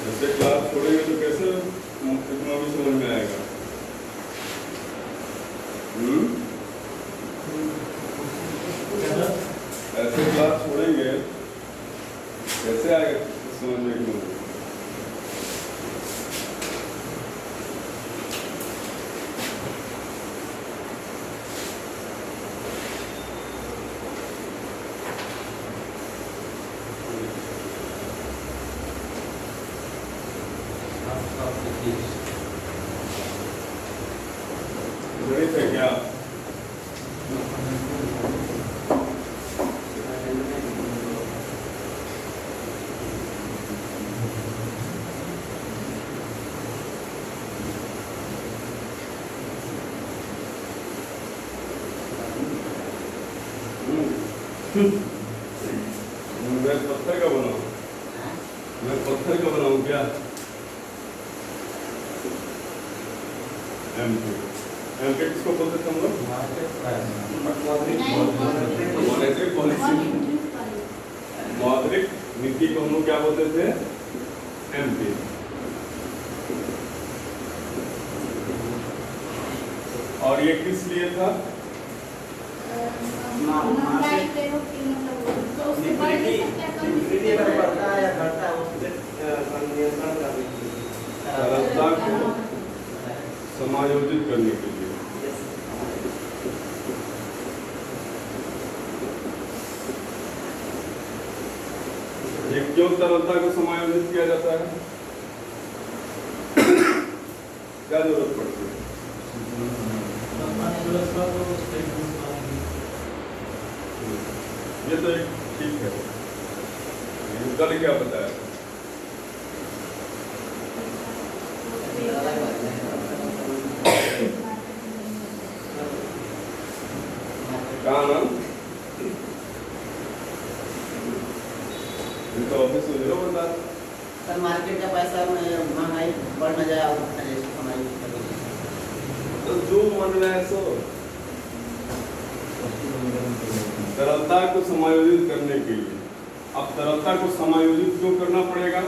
ऐसे क्लास छोड़ेंगे तो कैसे इकोनॉमी समझ में आएगा? ऐसे क्लास छोड़ेंगे कैसे आएगा समझ में इकोनॉमी? गणित है क्या? मैं पत्थर का बनाऊं? मैं पत्थर का बनाऊं क्या? एम किसको बोलते थे हम लोग? मॉनेटरी पॉलिसी, मौद्रिक नीति को हम लोग क्या बोलते थे? एमपी। और ये किस लिए था? तरलता को समायोजित करने के लिए। ये क्यों तरलता को समायोजित किया जाता है? क्या जरूरत पड़ती है? ये तो एक ठीक है। कल क्या बताया? कहाँ नाम? इनका ऑफिस में जरूर बता। सर मार्केट का पैसा महंगाई बढ़ न जाए और तो जो मन रहा है सो तरलता को समायोजित करने के लिए। अब तरलता को समायोजित क्यों करना पड़ेगा?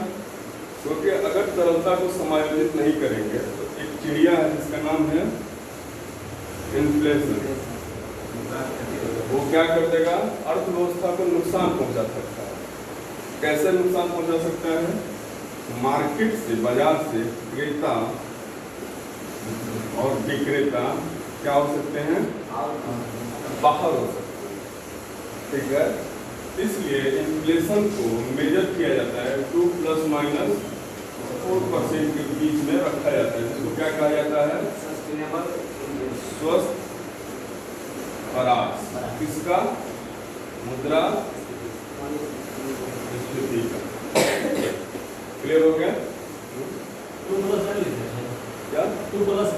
क्योंकि अगर तरलता को समायोजित नहीं करेंगे तो एक चिड़िया है जिसका नाम है इन्फ्लेशन, वो क्या कर देगा? अर्थव्यवस्था को नुकसान पहुंचा सकता है। कैसे नुकसान पहुंचा सकता है? मार्केट से, बाजार से क्रेता और विक्रेता क्या हो सकते हैं? बाहर हो सकते हैं। ठीक है, इसलिए इन्फ्लेशन को मेजर किया जाता है 2 ± 4% के बीच में रखा जाता है, जिसको क्या कहा जाता है? सस्टेनेबल स्वस्थ परास। किसका? मुद्रा स्फीति का। क्लियर हो गया? 2 + 10 क्या? 2 + 10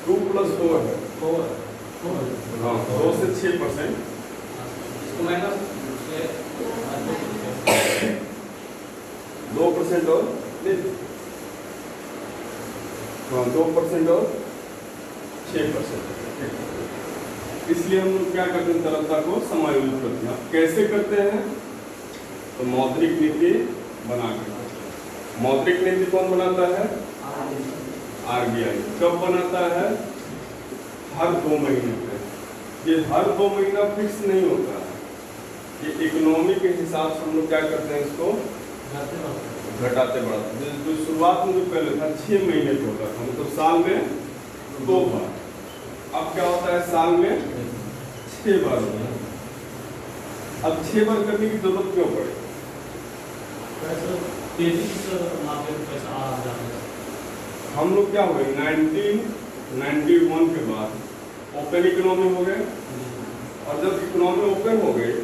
2 + 4 है। 4 हाँ, 2 से 6%। इसको माइनस 2% और हाँ 2% और 6%। इसलिए हम लोग क्या करते हैं? तरलता को समायोजित करते हैं। कैसे करते हैं? तो मौद्रिक नीति बनाकर। मौद्रिक नीति कौन बनाता है? आरबीआई। कब बनाता है? हर 2 महीने पे। ये हर 2 महीना फिक्स नहीं होता है, ये इकोनॉमी के हिसाब से हम लोग क्या करते हैं? इसको घटाते बढ़ाते। जो शुरुआत में जो पहले था 6 महीने पे होता था, मतलब साल में 2 बार। अब क्या होता है? साल में 6 बार होता है। अब 6 बार करने की जरूरत क्यों पड़े? तेजी से मार्केट में पैसा आ जाता है। हम लोग क्या हुए 1991 के बाद ओपन इकोनॉमी हो गए, और जब इकोनॉमी ओपन हो गई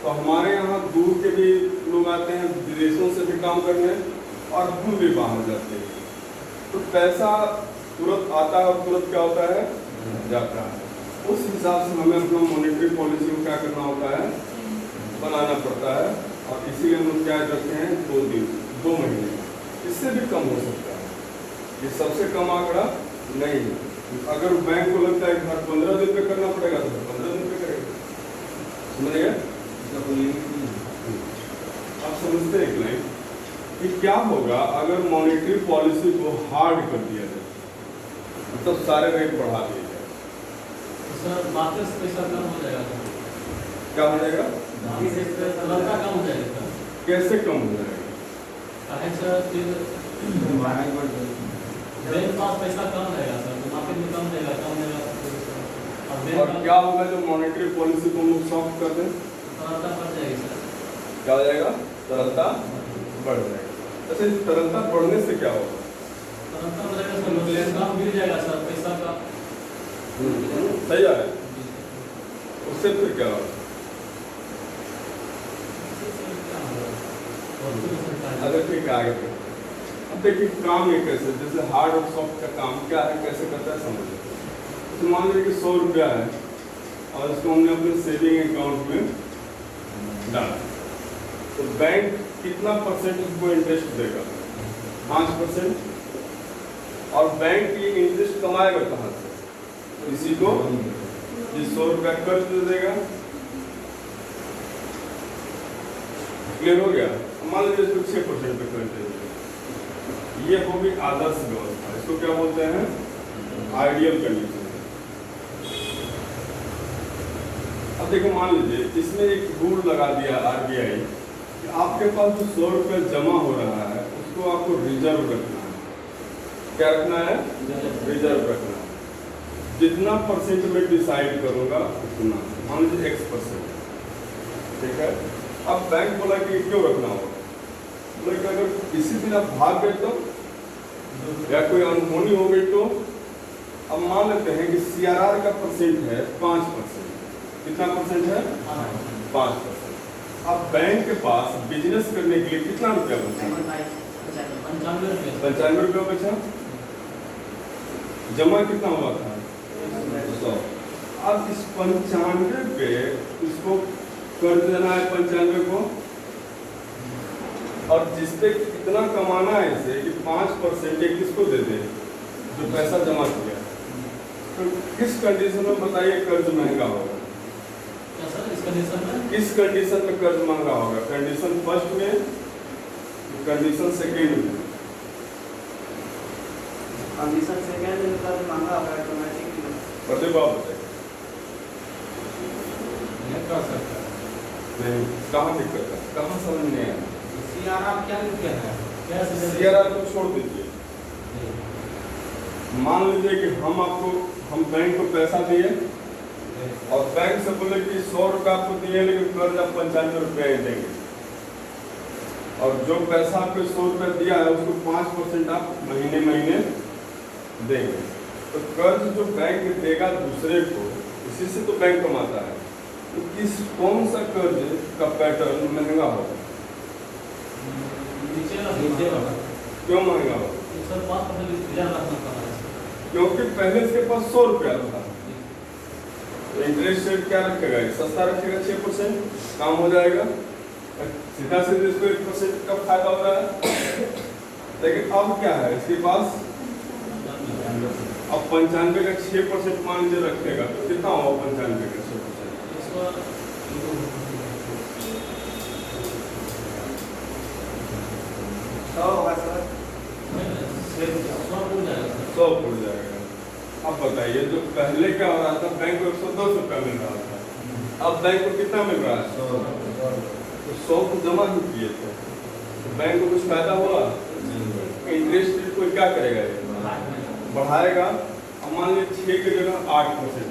तो हमारे यहाँ दूर के भी लोग आते हैं, विदेशों से भी काम करने, और हम भी बाहर जाते हैं। तो पैसा तुरंत आता है और तुरंत क्या होता है? जाता है। उस हिसाब से हमें अपना मॉनेटरी पॉलिसी को क्या करना होता है? बनाना पड़ता है। और इसीलिए हम लोग क्या करते हैं? 2 दिन 2 महीने, इससे भी कम हो सकता है। ये सबसे कम आंकड़ा नहीं है। अगर बैंक को लगता है कि हर 15 दिन पे करना पड़ेगा तो 15 दिन पे करेगा। समझ गए? आप समझते हैं कि नहीं? कि क्या होगा अगर मॉनेटरी पॉलिसी को हार्ड कर दिया जाए, मतलब सारे रेट बढ़ा दिए जाए, तो सर मार्केट से पैसा कम हो जाएगा सर। क्या हो जाएगा? तरलता कम हो जाएगा सर। कैसे कम हो जाएगा? काहे सर फिर बैंक के पास पैसा कम रहेगा सर, तो मार्केट में कम रहेगा और क्या होगा जब मॉनेटरी पॉलिसी को हम लोग सॉफ्ट कर दें? तरलता बढ़ जाएगी सर। क्या हो जाएगा? तरलता बढ़ जाएगा। अच्छा, इस तरलता बढ़ने से क्या होगा? तरलता बढ़ेगा सर, बैलेंस कम गिर जाएगा सर, पैसा का सही है। उससे फिर क्या होगा? अगर ठीक आगे बढ़े। अब देखिए काम ये कैसे, जैसे हार्ड और सॉफ्ट का काम क्या है, कैसे करता है समझिए। तो मान लीजिए कि 100 रुपया है और इसको हमने अपने सेविंग अकाउंट में डाला, तो बैंक कितना परसेंट उसको इंटरेस्ट देगा? 5%। और बैंक ये इंटरेस्ट कमाएगा कहाँ से? इसी को ये 100 रुपया कर्ज दे देगा। क्लियर हो गया? मान लीजिए इसको 6% पे कर्ज दे देगा। ये होगी आदर्श व्यवस्था। इसको क्या बोलते हैं? Ideal condition. अब देखो, मान लीजिए इसमें एक रूल लगा दिया RBI कि आपके पास जो 100 रुपये जमा हो रहा है उसको आपको रिजर्व रखना है। क्या रखना है? रिजर्व रखना है। जितना परसेंट में डिसाइड करूंगा उतना, मान लीजिए X%, ठीक है। अब बैंक बोला कि क्यों रखना होगा? बोले कि अगर किसी दिन आप भाग गए तो, या कोई अनहोनी हो गई तो, अब मान लेते हैं कि CRR का परसेंट है 5%। कितना परसेंट है? 5%। अब बैंक के पास बिजनेस करने के लिए कितना रुपया बचा? 95 रुपया बचा। जमा कितना हुआ था? 100। अब इस 95 पे इसको कर्ज देना है 95 को, और जिसपे कितना कमाना है इसे कि 5% एक किसको दे दे? जो पैसा जमा किया। तो किस कंडीशन में बताइए कर्ज महंगा होगा? किस कंडीशन में कर्ज महंगा होगा? कंडीशन फर्स्ट में, कंडीशन सेकेंड में? कंडीशन सेकेंड में कर्ज महंगा होगा ऑटोमेटिकली। बताइए बात बताइए। नहीं, कहाँ दिक्कत है? कहाँ समझ नहीं आया? CRR क्या लिखा है? CRR को छोड़ दीजिए। मान लीजिए कि हम बैंक को पैसा दिए और बैंक से बोले कि 100 रुपये आपको दिए लेकिन कर्ज आप 95 रुपये ही देंगे, और जो पैसा आपको 100 रुपये दिया है उसको 5% आप महीने महीने देंगे। तो कर्ज जो बैंक देगा दूसरे को, इसी से तो बैंक कमाता है। तो कौन सा कर्ज का पैटर्न महंगा होगा? क्यों महंगा होगा? क्योंकि पहले इसके पास 100 रुपया था, तो इंटरेस्ट रेट क्या रखेगा? सस्ता रखेगा, 6%, काम हो जाएगा। सीधा सीधे इसको 1% का फायदा हो रहा है। लेकिन अब क्या है इसके पास? अब 95 का 6% मान लीजिए रखेगा, तो कितना होगा 95 का 6%? 100 होगा सर। 100 उड़ जाएगा। अब बताइए, जो पहले क्या हो रहा था, बैंक को 110 रुपया मिल रहा था, अब बैंक को कितना मिल रहा है? 100। तो 100 को जमा ही किए थे, तो बैंक को कुछ फायदा हुआ? इंटरेस्ट रेट को क्या करेगा? बढ़ाएगा। अब मान लीजिए 6 की जगह 8%।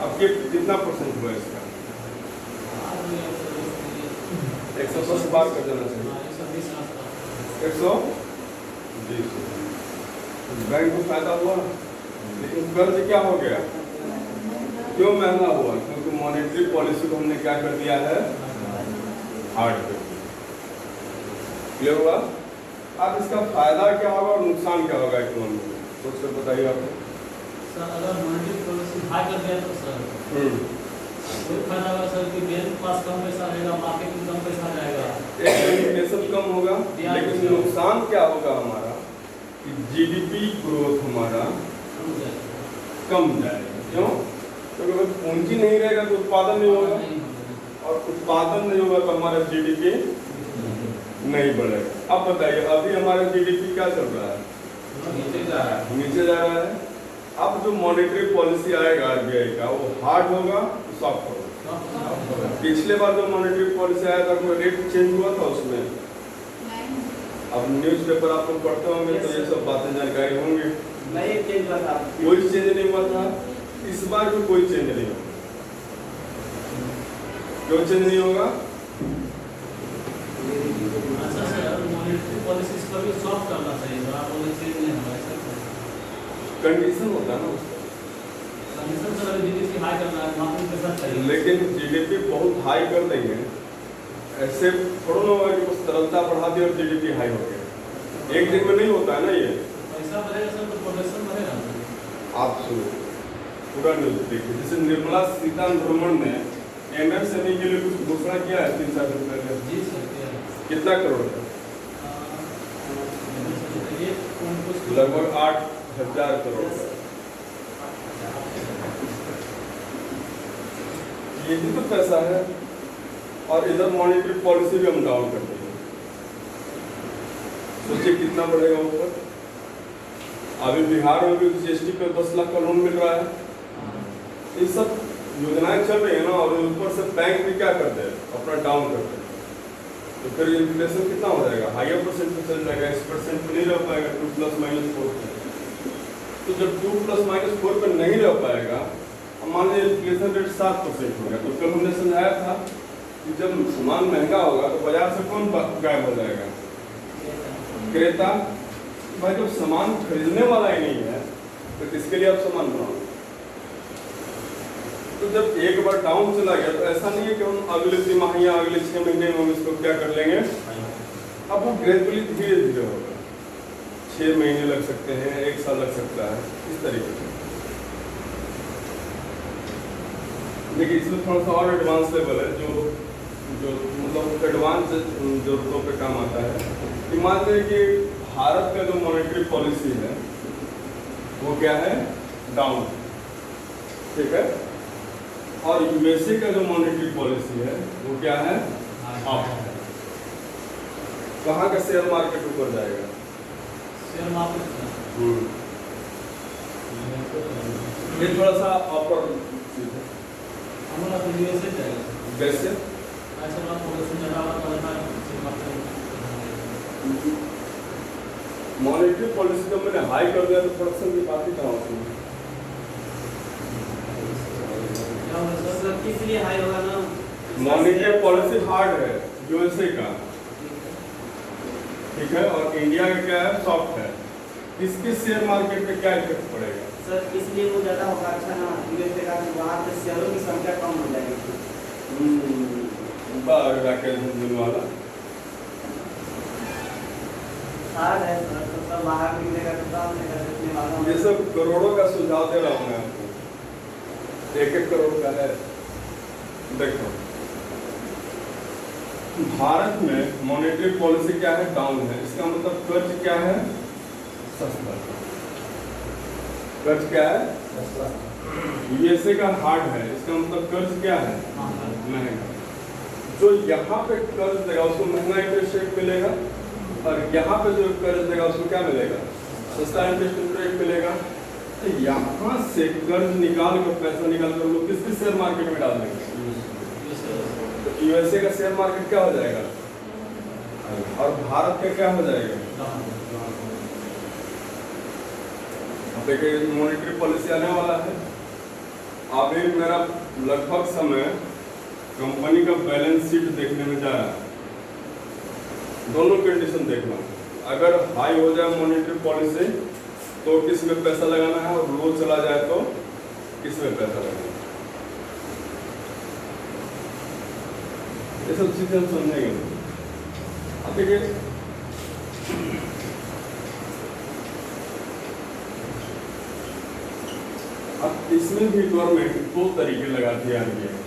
अब कितना परसेंट हुआ इसका? 110 बार कर देना चाहिए। 120। बैंक को फायदा हुआ, लेकिन कर्ज क्या हो गया? क्यों महंगा हुआ? क्योंकि मॉनेटरी पॉलिसी को हमने क्या कर दिया है? हार्ड कर दिया। क्लियर हुआ? अब इसका फायदा क्या होगा और नुकसान क्या होगा इकोनॉमी में? सोच कर बताइए आप। सर अगर मॉनेटरी पॉलिसी हाई कर दिया तो सर कोई फायदा होगा सर कि बैंक के पास कम पैसा रहेगा, मार्केट में कम पैसा जाएगा, इन्फ्लेशन कम होगा। लेकिन नुकसान क्या होगा हमारा कि GDP ग्रोथ हमारा कम जाएगा। क्यों? क्योंकि अगर पूंजी नहीं रहेगा तो उत्पादन नहीं होगा, और उत्पादन नहीं होगा तो हमारा GDP नहीं बढ़ेगा। अब बताइए अभी हमारा जीडीपी क्या चल रहा है? नीचे जा रहा है। नीचे जा रहा है। अब जो मॉनेटरी पॉलिसी आएगा आरबीआई का वो हार्ड होगा सॉफ्ट होगा? पिछले बार जो मॉनेटरी पॉलिसी आया था कोई रेट चेंज हुआ था उसमें? अब न्यूज़पेपर आप लोग पढ़ते होंगे तो ये सब बातें जानकारी होंगी। नहीं चेंज हुआ था। कोई चेंज नहीं हुआ था। इस बार भी कोई चेंज नहीं होगा। क्यों चेंज नहीं होगा? अच्छा सर, मॉनेटरी पॉलिसीज को भी सॉफ्ट करना चाहिए, तो आप बोले चेंज नहीं होगा, ऐसा कंडीशन होता है ना उसका। कंडीशन सर अभी जीडीपी हाई करना है, मार्केट के साथ चाहिए। लेकिन जीडीपी बहुत हाई कर देंगे, ऐसे थोड़ा ना होगा कि बस तरलता बढ़ा दी और जीडीपी हाई हो गया। एक दिन में नहीं होता है ना ये। पैसा बढ़ेगा सर तो प्रोडक्शन बढ़ेगा। आप सुनो पूरा न्यूज देखिए। जैसे निर्मला सीतारमण ने एमएसएमई के लिए कुछ घोषणा किया है 3-4 दिन पहले। जी सर, क्या है? कितना करोड़ का? ये कौन कुछ लगभग 8,000 करोड़ का। ये भी तो पैसा है। और इधर मॉनेटरी पॉलिसी भी हम डाउन कर देंगे। सोचिए कितना बढ़ेगा ऊपर। अभी बिहार में भी जीएसटी पे 10 लाख का लोन मिल रहा है। ये सब योजनाएं चल रही है ना, और ऊपर से बैंक भी क्या करते हैं, अपना डाउन करते हैं। तो फिर इन्फ्लेशन कितना हो जाएगा? हायर परसेंट पे चल जाएगा। इस परसेंट पे नहीं रह पाएगा 2+-4 पे। तो जब 2+-4 पे नहीं रह पाएगा, मान लीजिए इन्फ्लेशन रेट 7% हो गया, तो कल हमने समझाया था कि जब सामान महंगा होगा तो बाजार से कौन गायब हो जाएगा? क्रेता। भाई जब सामान खरीदने वाला ही नहीं है तो किसके लिए आप सामान बनाओ? तो जब एक बार डाउन चला गया तो ऐसा नहीं है कि हम अगले तिमाही या अगले 6 महीने में हम इसको क्या कर लेंगे। अब वो ग्रेजुअली धीरे धीरे होगा। 6 महीने लग सकते हैं, 1 साल लग सकता है, इस तरीके से। देखिए इसमें थोड़ा सा और एडवांस लेवल है जो मतलब एडवांस जरूरतों पे काम आता है। मान लीजिए कि भारत का जो मॉनेटरी पॉलिसी है वो क्या है? डाउन। ठीक है। और यूएसए का जो मॉनेटरी पॉलिसी है वो क्या है? अप। कहाँ का शेयर मार्केट ऊपर जाएगा? शेयर मार्केट ये थोड़ा सा अपर हमारा तो यूएसए जाएगा। वैसे ऐसा बात प्रोडक्शन ज़्यादा होता है, शेयर मार्केट मॉनेटरी पॉलिसी जब मैंने हाई कर दिया तो प्रोडक्शन की बात ही कहाँ होती है? सर किस लिए हाई होगा ना? मॉनेटरी पॉलिसी हार्ड है यूएसए का, ठीक है, और इंडिया का क्या है? सॉफ्ट है। इसके शेयर मार्केट पे क्या इफेक्ट पड़ेगा? सर इसलिए वो ज़्यादा होगा। अच्छा ना यूएसए का, वहाँ पे शेयरों की संख्या कम हो जाएगी। राकेश झुंझुनू वाला हार्ड है सर, तो सब बाहर निकलेगा तो काम नहीं कर सकने वाला। ये सब करोड़ों का सुझाव दे रहा हूँ मैं आपको। 1-1 करोड़ का है। देखो भारत में मॉनेटरी पॉलिसी क्या है? डाउन है। इसका मतलब कर्ज क्या है? सस्ता। कर्ज क्या है? सस्ता। यूएसए का हार्ड है, इसका मतलब कर्ज क्या है? महंगा। जो यहाँ पे कर्ज देगा उसको महंगा इंटरेस्ट रेट मिलेगा, और यहाँ पे जो कर्ज देगा उसको क्या मिलेगा? सस्ता इंटरेस्ट रेट मिलेगा। तो यहाँ से कर्ज निकाल कर, पैसा निकाल कर लोग किस शेयर मार्केट में डाल देंगे? तो यूएसए का शेयर मार्केट क्या हो जाएगा? और भारत का क्या हो जाएगा? देखिए मॉनेटरी पॉलिसी आने वाला है। अभी मेरा लगभग समय कंपनी का बैलेंस शीट देखने में जा रहा है। दोनों कंडीशन देखना। अगर हाई हो जाए मॉनेटरी पॉलिसी तो किस में पैसा लगाना है, और लो चला जाए तो किस में पैसा लगाना है, ये सब चीजें हम समझेंगे। अब देखिए अब इसमें भी गवर्नमेंट 2 तरीके लगाती है आरबीआई।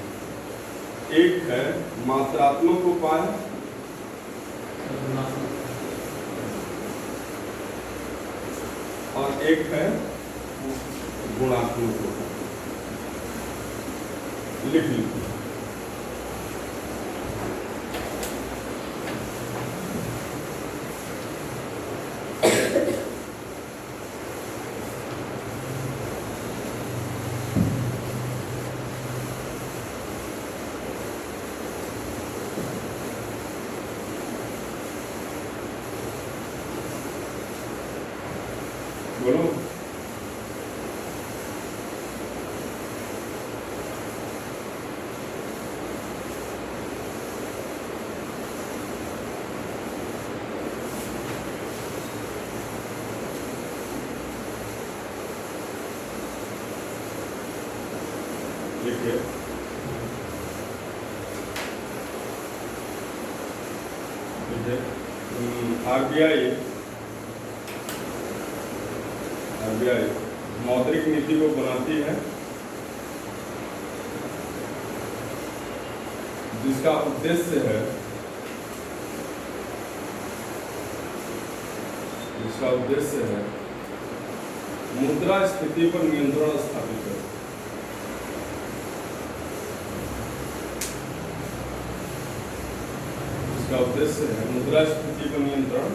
एक है मात्रात्मक उपाय, और एक है गुणात्मक उपाय। लिख लीजिए। बोलो। देखिए आरबीआई मौद्रिक नीति को बनाती है जिसका उद्देश्य है मुद्रा स्फीति पर नियंत्रण स्थापित है। इसका उद्देश्य है मुद्रास्फीति पर नियंत्रण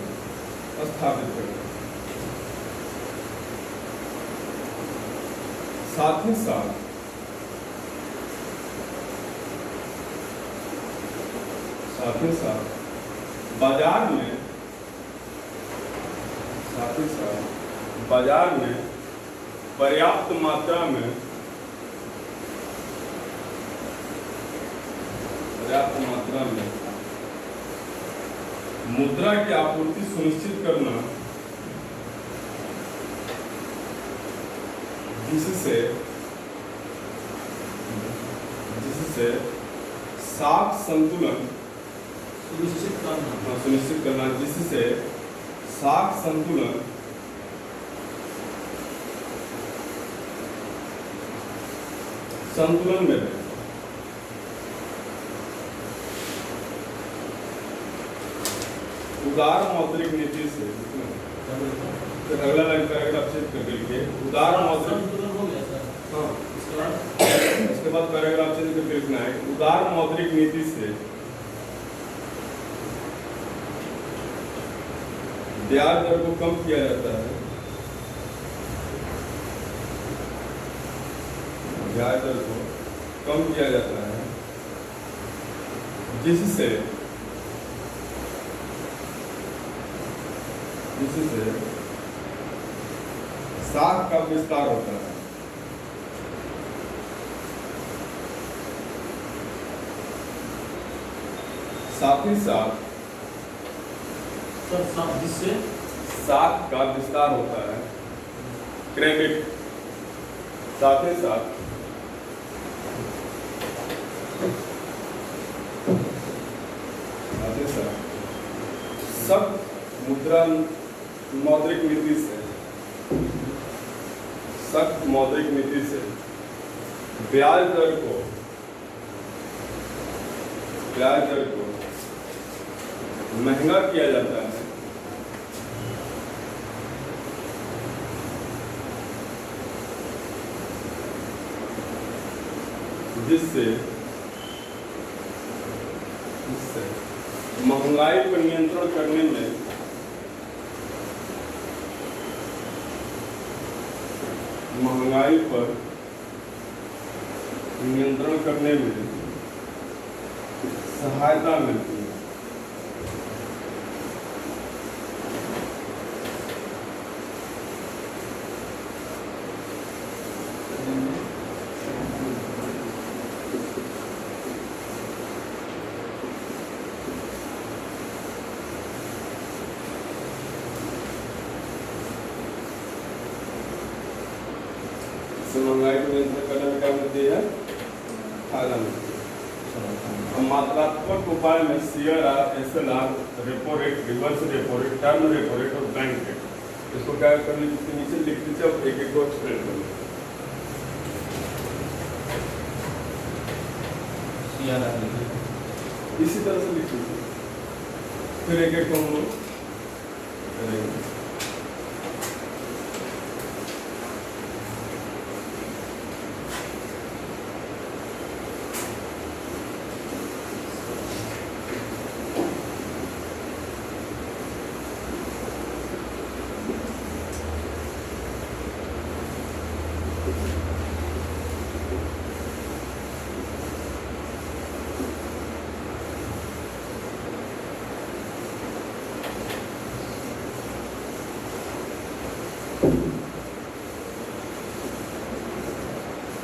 स्थापित करना। साथ ही साथ बाजार में पर्याप्त मात्रा में मुद्रा की आपूर्ति सुनिश्चित करना, जिससे साख संतुलन सुनिश्चित करना जिससे साख संतुलन में रहे। उदार मौद्रिक नीति से फिर अगला लाइन पैराग्राफ चेक कर लीजिए। उदार मौद्रिक हो गया सर। हाँ, इसके बाद पैराग्राफ चेक करके लिखना है। उदार मौद्रिक नीति से ब्याज दर को कम किया जाता है। ब्याज दर को कम किया जाता है जिससे साख का विस्तार होता है। साथ ही साथ जिससे साख का विस्तार होता है। क्रेडिट साथ ही साथ सब मुद्रा मौद्रिक नीति से सख्त मौद्रिक नीति से ब्याज दर को महंगा किया जाता है। जिससे महंगाई पर नियंत्रण करने में सहायता मिलती है। महंगाई को नियंत्रित करने में क्या मिलती है? फायदा मिलती है। मात्रात्मक उपाय में CRR, SLR, repo rate, reverse repo rate, term repo rate और बैंक रेट, इसको क्या कर लीजिए नीचे लिख दीजिए और एक को एक्सप्लेन कर लीजिए। इसी तरह से लिख लीजिए, फिर एक को हम लोग करेंगे।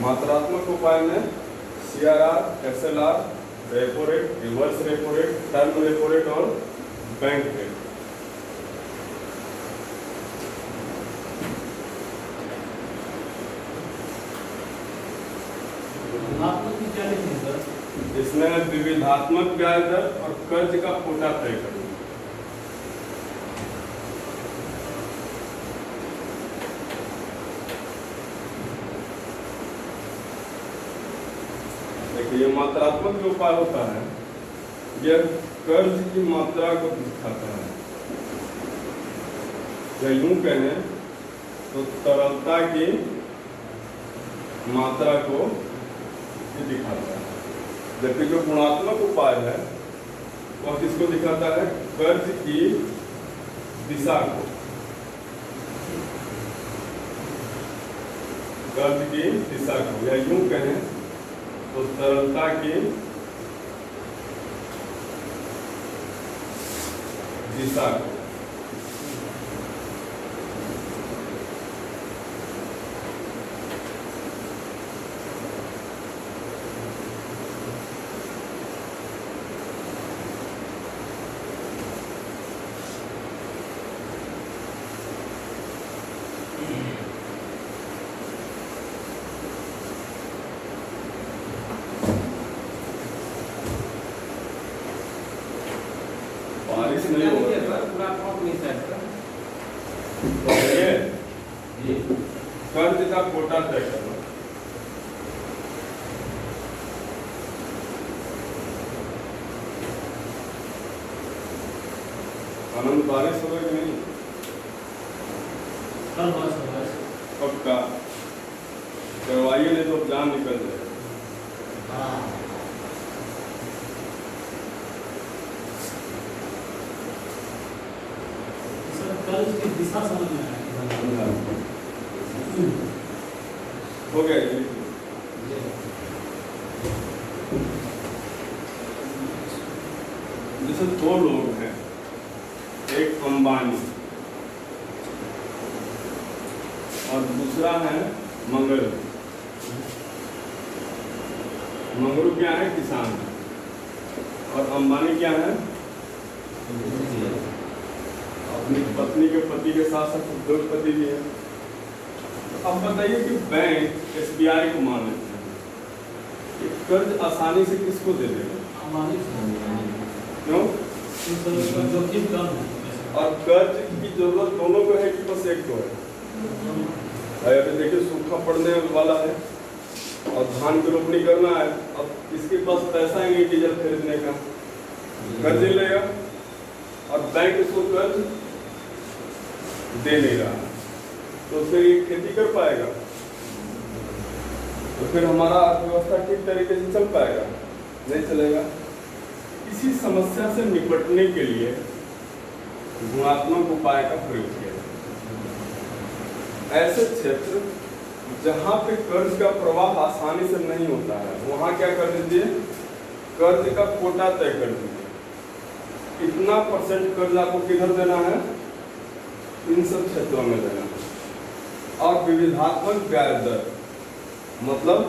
मात्रात्मक उपाय में CRR, SLR, repo rate, reverse repo rate, term repo rate और बैंक रेट। आपको की क्या लिखी है सर? इसमें विविधात्मक ब्याज दर और कर्ज का कोटा तय करना। देखिए, ये मात्रात्मक जो उपाय होता है यह कर्ज की मात्रा को दिखाता है, या यूं कहें तो तरलता की मात्रा को ये दिखाता है। जबकि जो गुणात्मक उपाय है वह किसको दिखाता है? कर्ज की दिशा को, कर्ज की दिशा को, या यूं कहें तो तरलता की दिशा को। बारिश नहीं हो रही है। पूरा अकाउंट नहीं सेट कर। तो ये कर्ज का कोटा तय करना। आनंद, बारिश होगा कि नहीं? कल बस होगा। पक्का करवाइए, नहीं तो जान निकल जाएगा। हाँ सर, कर्ज की दिशा समझ में आएगी। हो गया ये। जैसे दो लोग हैं, एक अंबानी और दूसरा है मंगरू। मंगरू क्या है? किसान है। और अंबानी क्या है? अपनी पत्नी के पति के साथ साथ उद्योगपति भी है। तो अब बताइए कि बैंक SBI को मान लेते हैं, ये कर्ज आसानी से किसको दे देगा? क्यों? जोखिम कम है। और कर्ज की जरूरत दोनों को है कि बस एक को है? भाई अभी देखिए, सूखा पड़ने वाला है और धान की रोपनी करना है। अब इसके पास पैसा ही नहीं डीजल खरीदने का, कर्ज ही लेगा और बैंक इसको कर्ज दे नहीं रहा, तो उससे ये खेती कर पाएगा? तो फिर हमारा अर्थव्यवस्था ठीक तरीके से चल पाएगा? नहीं चलेगा। इसी समस्या से निपटने के लिए गुणात्मक उपाय का प्रयोग किया जाए। ऐसे क्षेत्र जहां पे कर्ज का प्रवाह आसानी से नहीं होता है, वहां क्या कर दीजिए? कर्ज का कोटा तय कर दीजिए। इतना % कर्ज आपको किधर देना है? इन सब क्षेत्रों में देना है। और विविधात्मक ब्याज दर मतलब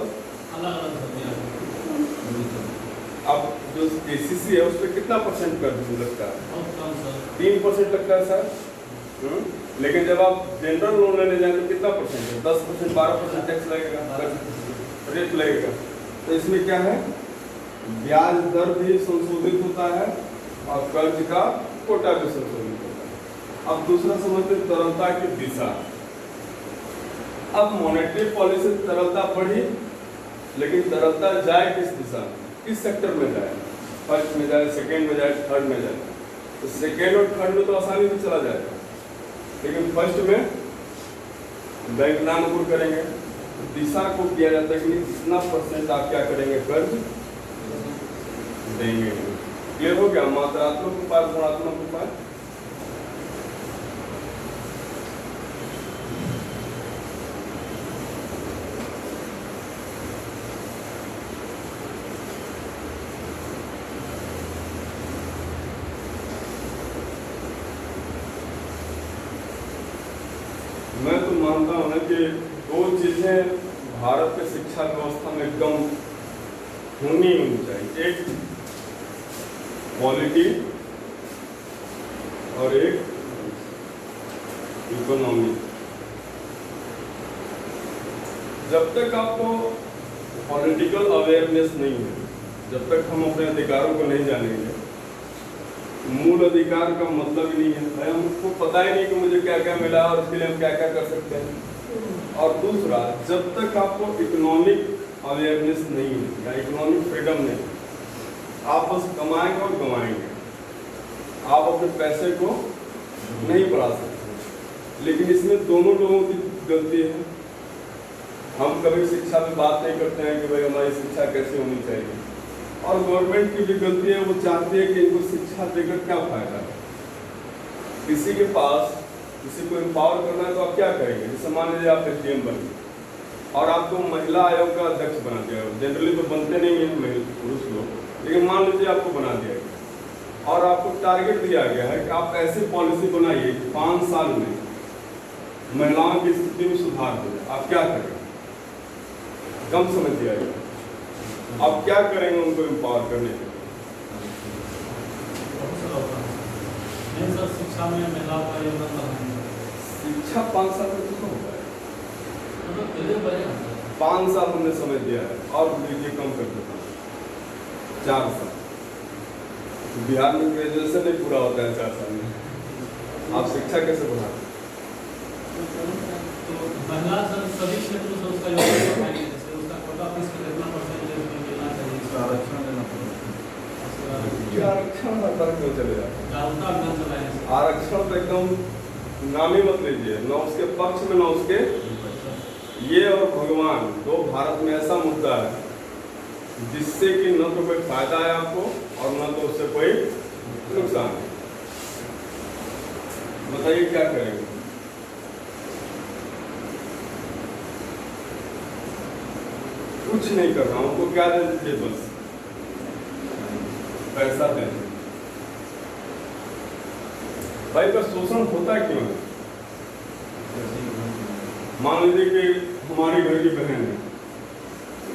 अब जो KCC है उस पर कितना % कर्ज लगता है? 3% लगता है सर। लेकिन जब आप जनरल लोन लेने जाए तो कितना % है? 10%, 12% टैक्स लगेगा, रेट लगेगा। तो इसमें क्या है? ब्याज दर भी संशोधित होता है और कर्ज का कोटा भी संशोधित होता है। अब दूसरा समझते हैं तरलता की दिशा। अब मॉनेटरी पॉलिसी तरलता बढ़ी, लेकिन तरलता जाए किस दिशा में? किस सेक्टर में जाए? फर्स्ट में जाए, सेकेंड में जाए, थर्ड में जाए? तो सेकेंड और थर्ड में तो आसानी से चला जाएगा, लेकिन फर्स्ट में बैंक नामकुर करेंगे। दिशा को किया जाता है कि इतना % आप क्या करेंगे? कर्ज देंगे। क्लियर हो गया? मात्रात्मक उपाय, गुणात्मक उपाय। मैं तो मानता हूं ना कि दो चीजें भारत के शिक्षा व्यवस्था में एकदम होनी चाहिए, एक क्वालिटी और एक इकोनॉमी। जब तक आपको पॉलिटिकल अवेयरनेस नहीं है, जब तक हम अपने अधिकारों को नहीं जानेंगे, मूल अधिकार का मतलब ही नहीं है, भाई हमको पता ही नहीं कि मुझे क्या क्या मिला और उसके लिए हम क्या क्या कर सकते हैं। और दूसरा, जब तक आपको इकोनॉमिक अवेयरनेस नहीं है या इकोनॉमिक फ्रीडम नहीं, आप बस कमाएंगे और कमाएंगे, आप अपने पैसे को नहीं बढ़ा सकते। लेकिन इसमें दोनों लोगों की गलती है। हम कभी शिक्षा में बात नहीं करते हैं कि भाई हमारी शिक्षा कैसे होनी चाहिए, और गवर्नमेंट की भी गलती है, वो चाहती है कि इनको शिक्षा देकर क्या फायदा है। किसी के पास किसी को एम्पावर करना है तो आप क्या करेंगे? जैसे मान लीजिए आप एसडीएम बन गए और आपको महिला आयोग का अध्यक्ष बना दिया, जनरली तो बनते नहीं है पुरुष लोग, लेकिन मान लीजिए आपको बना दिया गया और आपको टारगेट दिया गया है कि आप ऐसी पॉलिसी बनाइए कि 5 साल में महिलाओं की स्थिति में सुधार हो जाए। आप क्या करेंगे? कम समय दिया गया, आप क्या करेंगे उनको एम्पावर करने के लिए? शिक्षा में महिलाओं का योगदान, शिक्षा 5 साल में तो होगा, मतलब 5 साल हमने समय दिया है और ये कम कर देता 4 साल। बिहार में ग्रेजुएशन नहीं पूरा होता है 4 साल में, आप शिक्षा कैसे बढ़ाते? तो महिला सभी क्षेत्रों से उसका योगदान बढ़ाएंगे, जैसे उसका कोटा फीस का कितना परसेंटेज मिलना चाहिए, आरक्षण देना पड़ेगा। आरक्षण हर क्यों चले जाते? जागरूकता अभियान चलाएंगे। आरक्षण तो एकदम नाम ही मत लीजिए, न उसके पक्ष में न उसके। ये और भगवान दो भारत में ऐसा मुद्दा है जिससे कि न तो कोई फायदा है आपको और न तो उससे कोई नुकसान है। बताइए क्या करेंगे? कुछ नहीं कर रहा हूं, उनको क्या दे दीजिए, बस पैसा दे दीजिए। भाई पर शोषण होता क्यों है? मान लीजिए कि हमारी घर की बहन है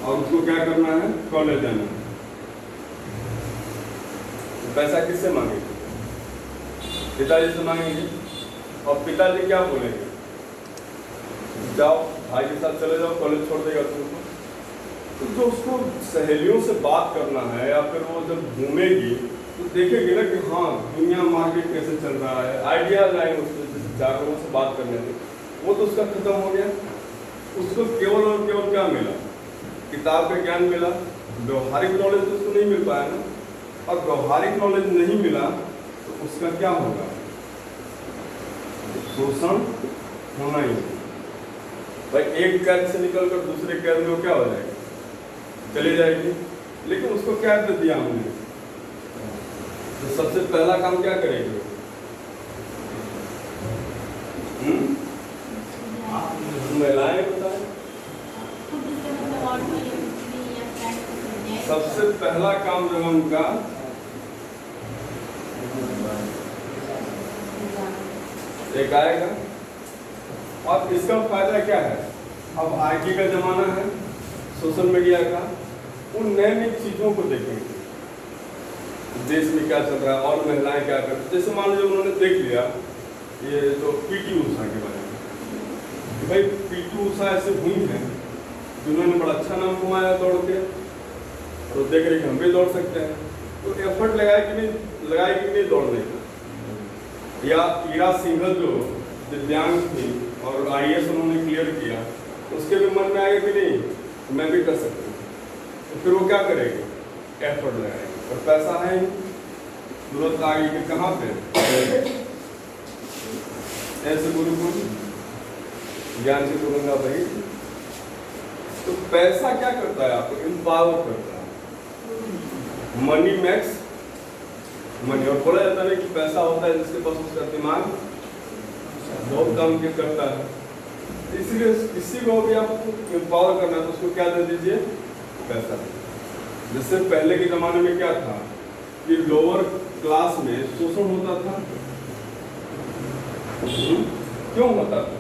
और उसको क्या करना है? कॉलेज जाना है, तो पैसा किससे मांगेंगे? पिताजी से मांगेंगे। और पिताजी क्या बोलेंगे? जाओ भाई के साथ चले जाओ, कॉलेज छोड़ देगा तुमको। तो जो उसको सहेलियों से बात करना है या फिर वो जब घूमेगी तो देखेगी ना कि हाँ दुनिया मार्केट कैसे चल रहा है, आइडियाज आएंगे उसको, जैसे 4 लोगों से बात करने से, वो तो उसका खत्म हो गया। उसको केवल और केवल क्या मिला? किताब का ज्ञान मिला, व्यवहारिक नॉलेज तो उसको नहीं मिल पाया ना। और व्यवहारिक नॉलेज नहीं मिला तो उसका क्या होगा? शोषण होना ही। भाई एक कैद से निकलकर दूसरे कैद में वो क्या हो जाएगा? चली जाएगी। लेकिन उसको क्या दे दिया हमने? तो सबसे पहला काम क्या करेंगे? महिलाएं बताएं। सबसे पहला काम जो है उनका एक आएगा। और इसका फायदा क्या है? अब आईटी का जमाना है, सोशल मीडिया का, उन नई नई चीजों को देखेंगे, देश में क्या चल रहा है और महिलाएं क्या कर। जैसे मान लीजिए उन्होंने देख लिया ये जो पीटी उषा के बारे में, भाई पीटी उषा ऐसे हुई है जिन्होंने बड़ा अच्छा नाम कमाया दौड़ के, और देख रहे कि हम भी दौड़ सकते हैं, तो एफर्ट लगाए कि नहीं दौड़ने का। या ईरा सिंघल जो दिव्यांग थी और आईएएस उन्होंने क्लियर किया, उसके भी मन में आएगा कि नहीं मैं भी कर सकती हूँ, तो फिर वो क्या करेगी? एफर्ट लगाएगी। और पैसा है ही, जरूरत आ गई कि कहाँ पे? ऐसे गुरुकुल ज्ञान से करूँगा भाई। तो पैसा क्या करता है? आपको एम्पावर करता है। Money max money. और बोला जाता है कि पैसा होता है जिसके पास उसका दिमाग बहुत काम के करता है। इसलिए किसी को भी आपको एम्पावर करना है तो उसको क्या दे दीजिए? पैसा। जैसे पहले के जमाने में क्या था कि लोअर क्लास में शोषण होता था। क्यों होता था?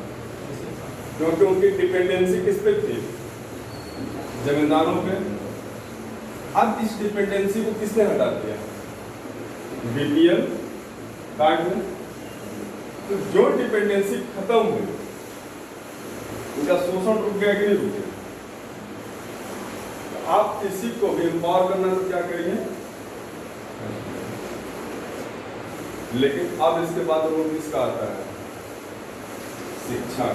क्योंकि उनकी डिपेंडेंसी किस पे थी? जमींदारों पे। अब इस डिपेंडेंसी को किसने हटा दिया? बीपीएल कार्ड में। तो जो डिपेंडेंसी खत्म हुई उनका शोषण रुक गया कि नहीं रुक गया? तो आप किसी को भी एम्पावर करना तो क्या करिए, लेकिन अब इसके बाद रोल किसका आता है? शिक्षा।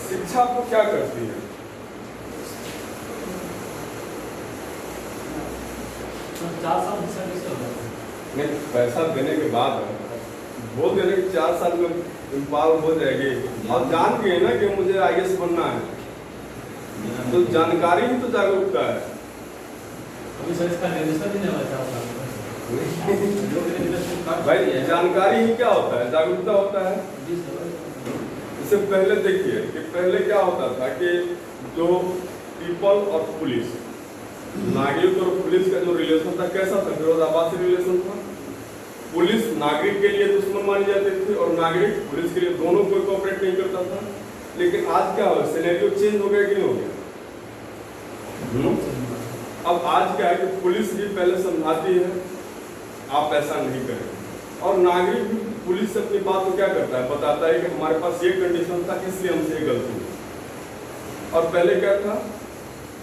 शिक्षा आपको क्या करती है? तो 4 साल हिस्सा कैसे होगा? नहीं, पैसा देने के बाद बोल दे रहे कि 4 साल में एम्पावर हो जाएगी। और जान गए ना कि मुझे आईएएस बनना है, तो जानकारी ही तो जागरूकता है। अभी सर इसका ग्रेजुएशन भी नहीं हुआ 4 साल में। जो ग्रेजुएशन काट भाई दिया है। जानकारी ही क्या होता है? जागरूकता होता है। जी सर। इससे पहले देखिए कि पहले क्या होता था कि जो पीपल और पुलिस, नागरिक और पुलिस का जो रिलेशन था कैसा था? विरोधाभासी रिलेशन था। पुलिस नागरिक के लिए दुश्मन मानी जाती थी और नागरिक पुलिस के लिए, दोनों कोई कोऑपरेट नहीं करता था। लेकिन आज क्या हो, सिनेरियो चेंज हो गया कि नहीं हो गया? अब आज क्या है कि पुलिस भी पहले समझाती है आप ऐसा नहीं करें, और नागरिक भी पुलिस से अपनी बात को क्या करता है, बताता है कि हमारे पास ये कंडीशन था इसलिए हमसे ये गलती हुई। और पहले क्या था,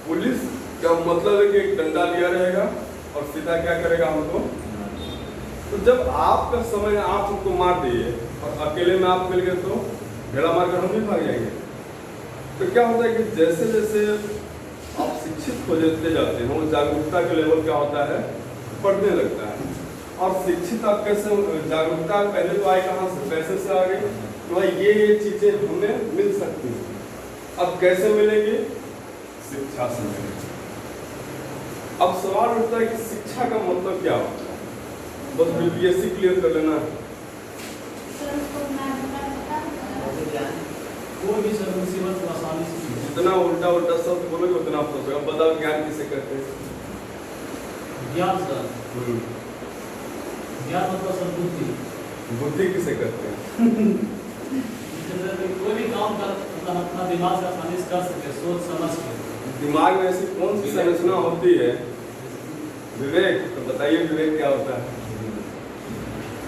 पुलिस का मतलब है कि एक डंडा लिया रहेगा और सीधा क्या करेगा हमको। तो जब आपका समय आप हमको मार दिए और अकेले में आप मिल गए तो भेड़ा मारकर हम भी भाग जाएंगे। तो क्या होता है कि जैसे जैसे आप शिक्षित हो जाते जाते हैं, वो जागरूकता का लेवल क्या होता है, बढ़ने लगता है। और शिक्षित आप कैसे, जागरूकता पहले तो आए कहाँ से, पैसे से आ गई, तो ये चीजें हमें मिल सकती हैं। अब कैसे मिलेंगी? शिक्षा से मिलेंगी। अब सवाल उठता है कि शिक्षा का मतलब क्या होता है? बस बीपीएससी क्लियर कर लेना है? कोई भी सर मुसीबत को आसानी से सुलझा। जितना उल्टा उल्टा शब्द बोलोगे उतना फंसोगे। अब बताओ ज्ञान किसे कहते हैं? ज्ञान सर, ज्ञान मतलब सर बुद्धि। बुद्धि किसे कहते हैं? कोई भी काम कर मतलब अपना दिमाग से आसानी से कर सके, सोच समझ के। दिमाग में ऐसी कौन सी संरचना होती है? विवेक। तो बताइए विवेक क्या होता है?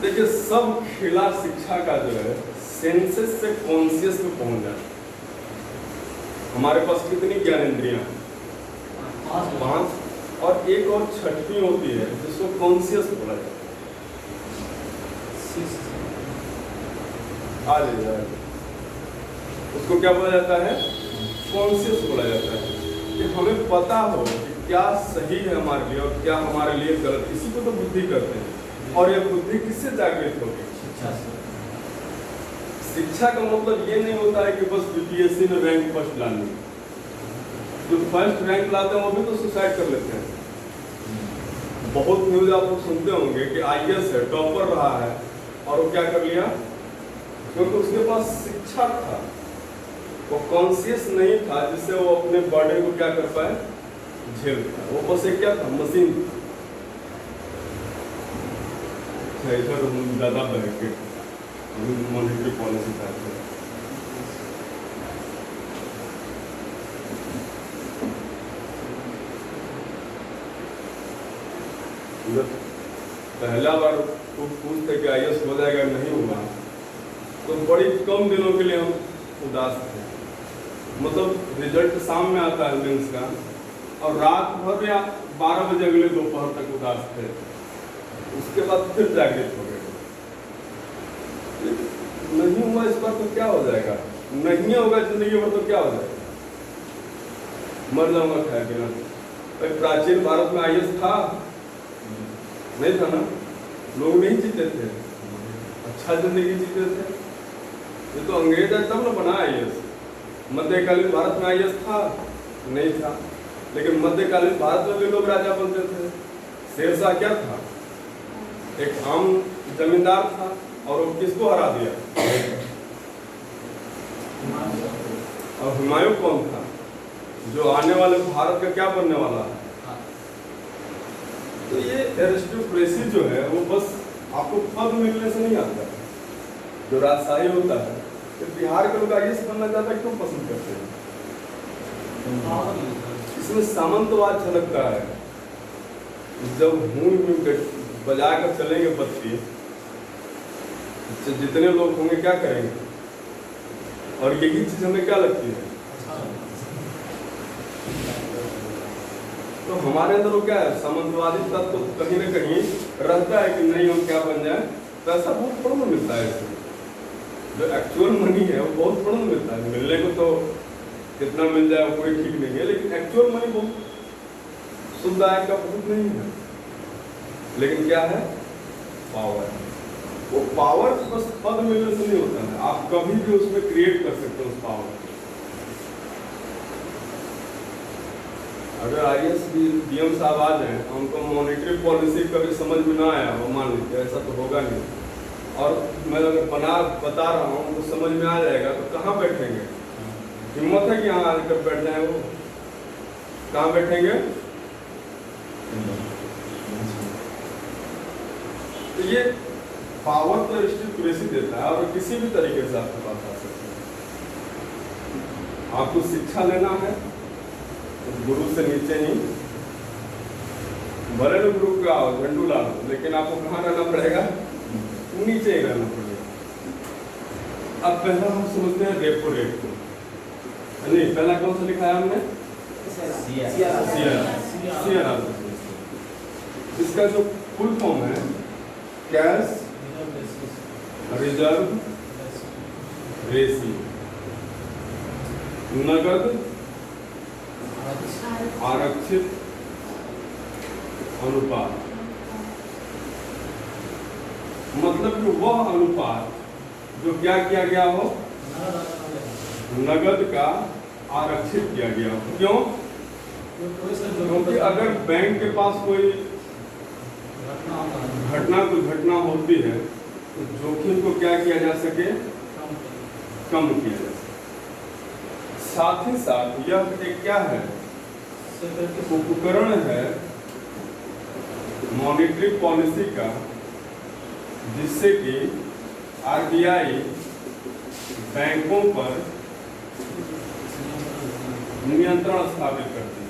देखिए, सब खिला शिक्षा का जो है सेंसेस से कॉन्शियस में पहुंच जाता है। हमारे पास कितनी ज्ञानेंद्रियां? 5। और एक और छठवीं होती है जिसको कॉन्शियस बोला जाता है। आ जाइए, उसको क्या बोला जाता है? कॉन्शियस बोला जाता है। कि हमें पता हो कि क्या सही है हमारे लिए और क्या हमारे लिए गलत, इसी को तो बुद्धि करते हैं। और ये बुद्धि किससे जागृत होगी? शिक्षा से। शिक्षा का मतलब ये नहीं होता है कि बस बीपीएससी में रैंक फर्स्ट लानी। जो फर्स्ट रैंक लाते हैं वो भी तो सुसाइड कर लेते हैं। बहुत न्यूज आप लोग सुनते होंगे कि आईएएस है, टॉपर रहा है, और वो क्या कर लिया? क्योंकि उसके पास शिक्षा था, वो कॉन्शियस नहीं था जिससे वो अपने बर्डन को क्या कर पाए, झेल पाए। वो बस एक क्या था, मशीन। इधर ज्यादा बहक के मॉनेटरी पॉलिसी था। पहला बार पूछते कि आईएएस हो जाएगा, नहीं हुआ, तो बड़ी कम दिनों के लिए हम उदास थे। मतलब रिजल्ट शाम में आता है मेंस का, और रात भर या 12 बजे अगले दोपहर तक उदास थे। उसके बाद फिर जागृत हो गए। नहीं हुआ इस बार तो क्या हो जाएगा, नहीं होगा जिंदगी भर तो क्या हो जाएगा, मर जाऊंगा खाए बिना। प्राचीन भारत में आईएएस था? नहीं था ना, लोग नहीं जीते थे, अच्छा जिंदगी जीते थे। ये तो अंग्रेज है तब ना बना आईएएस। मध्यकालीन भारत में आईएएस था? नहीं था। लेकिन मध्यकालीन भारत में भी लोग राजा बनते थे। शेरशाह क्या था? एक आम जमींदार था, और वो किसको हरा दिया? और हुमायूं कौन था? जो आने वाले भारत का क्या बनने वाला है। तो ये एरिस्टोक्रेसी जो है वो बस आपको पद मिलने से नहीं आता है। जो राजशाही होता है, तो बिहार के लोग आईएएस बनना चाहता है, क्यों पसंद करते हैं? पावर नहीं सर। इसमें सामंतवाद झलकता है। जब हूँ बजा कर चलेंगे बत्ती, जितने लोग होंगे क्या करेंगे, और यही चीज हमें क्या लगती है, तो हमारे अंदर वो क्या है, सामंतवादी तत्व तो कहीं ना कहीं रहता है कि नहीं हम क्या बन जाए। पैसा बहुत थोड़ा ना मिलता है इसमें, जो एक्चुअल मनी है वो बहुत थोड़ा ना मिलता है। मिलने को तो कितना मिल जाए वो कोई ठीक नहीं है, लेकिन एक्चुअल मनी बहुत सुखदायक का बहुत नहीं है। लेकिन क्या है, पावर। वो पावर बस पद मिलने से नहीं होता है, आप कभी भी उसमें क्रिएट कर सकते हो उस पावर को। अगर IAS DM साहब आ जाए, उनको मॉनेटरी पॉलिसी कभी समझ में ना आया, वो मान लीजिए, ऐसा तो होगा नहीं, और मैं अगर बता रहा हूँ उनको समझ में आ जाएगा, तो कहाँ बैठेंगे? हिम्मत है कि यहाँ आकर बैठ जाए? वो कहाँ बैठेंगे? तो ये पावर तो रिस्ट्रिक्ट देता है, और किसी भी तरीके से आपके पास आ सकते हैं। आपको शिक्षा लेना है तो गुरु से नीचे नहीं, भले न गुरु का झंडू ला लो, लेकिन आपको कहाँ रहना पड़ेगा? नीचे ही रहना पड़ेगा। अब पहला हम समझते हैं रेपो रेट को। नहीं, पहला कौन सा लिखा है हमने? CRR। इसका जो फुल फॉर्म है कैश रिजर्व रेशियो, नगद आरक्षित अनुपात। मतलब कि वह अनुपात जो क्या किया गया हो, नगद का आरक्षित किया गया हो। क्यों? क्योंकि अगर बैंक के पास कोई घटना होती है तो जोखिम को क्या किया जा सके, कम किया जा सके। साथ ही साथ यह एक क्या है, उपकरण है मॉनेटरी पॉलिसी का, जिससे कि RBI बैंकों पर नियंत्रण स्थापित करती है।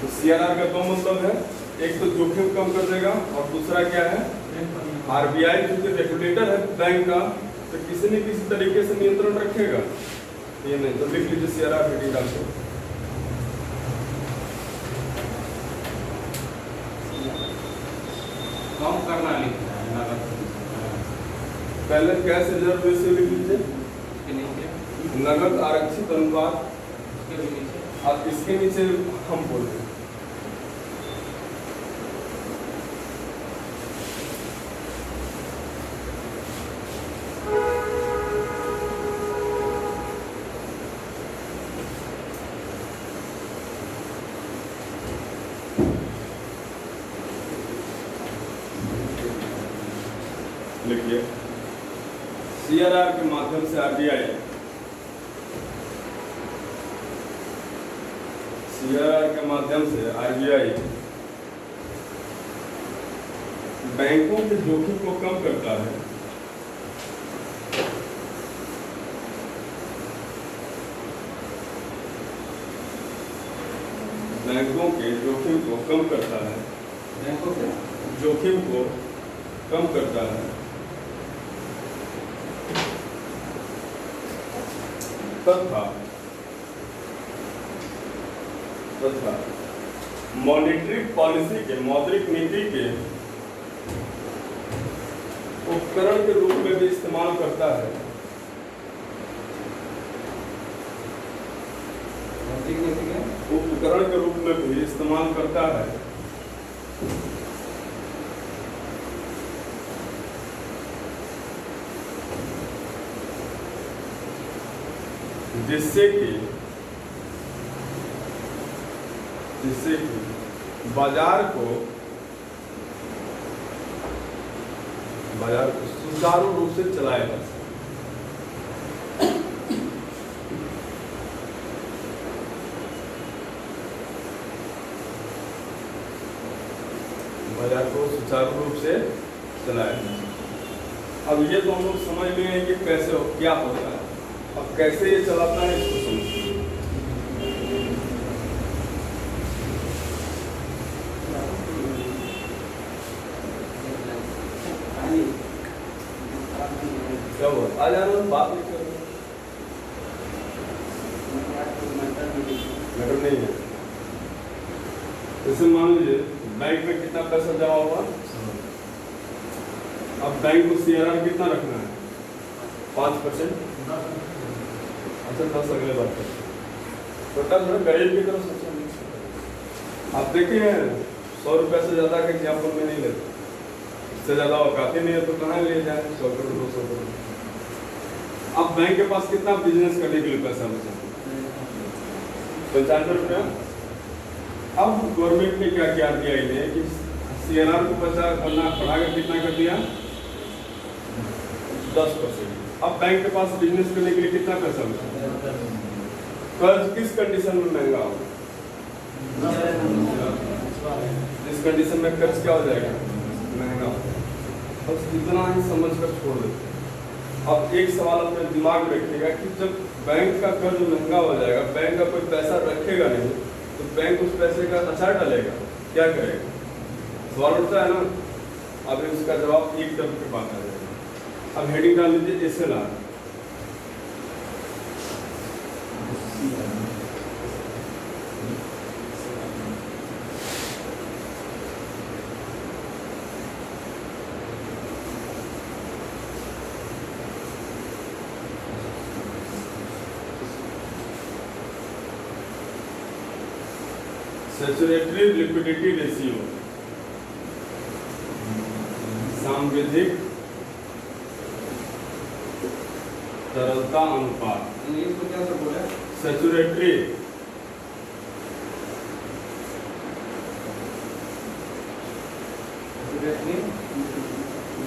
तो CRR का दो मतलब है, एक तो जोखिम कम कर देगा, और दूसरा क्या है, RBI जो रेगुलेटर है बैंक का, तो किसी न किसी तरीके से नियंत्रण रखेगा। ये नहीं तो लिख लीजिए CRR हेडिंग डाल के। कम करना लिखना है नगद। पहले कैश रिजर्व रेशियो लिख लीजिए, इसके नीचे नगद आरक्षित अनुपात, इसके भी नीचे अब इसके नीचे हम बोल रहे हैं लिखिए CRR के माध्यम से RBI बैंकों के जोखिम को कम करता है। बैंकों के जोखिम को कम करता है, बैंकों के जोखिम को कम करता है तथा मॉनेटरी पॉलिसी के, मौद्रिक नीति के उपकरण के रूप में भी इस्तेमाल करता है। उपकरण के रूप में भी इस्तेमाल करता है, जिससे कि बाजार को सुचारू रूप से चलाया जा सके। बाजार को सुचारू रूप से चलाया जा सके। अब ये तो हम लोग समझ लिए हैं कि कैसे क्या होता है, अब कैसे ये चलाता है इसको समझिए। क्या हुआ? आ जाना, बात नहीं कर, मैटर नहीं है। जैसे मान लीजिए बैंक में कितना पैसा जमा हुआ, अब बैंक को CRR कितना रखना है? 5%। अच्छा 10 अगले बात करते हैं। छोटा थोड़ा गरीब की तरफ सोचा नहीं। आप देखिए 100 रुपये से ज़्यादा के ज्ञापन में नहीं लेते, इससे ज़्यादा औकात ही नहीं है तो कहाँ ले जाए 100 करोड़ 200 करोड़। अब बैंक के पास कितना बिजनेस करने के लिए पैसा बचा? 95 रुपया। अब गवर्नमेंट ने क्या किया दिया इन्हें कि CRR को पैसा बढ़ाकर कितना कर दिया? 10%। अब बैंक के पास बिजनेस करने के लिए कितना पैसा बचा? कर्ज किस कंडीशन में महंगा होगा? इस कंडीशन में कर्ज क्या हो जाएगा? महंगा। बस इतना ही समझ कर छोड़ देते। अब एक सवाल अपने दिमाग में रखिएगा कि जब बैंक का कर्ज महंगा हो जाएगा, बैंक का कोई पैसा रखेगा नहीं, तो बैंक उस पैसे का अचार डालेगा, क्या करेगा? सवाल उठता है ना। अब इसका जवाब एक तरफ की बात आ जाएगा। अब हेडिंग डाल लीजिए SLR। सैचुरेटरी लिक्विडिटी रेशियो, सांविधिक तरलता अनुपात। इसको क्या सब बोला? सैचुरेटरी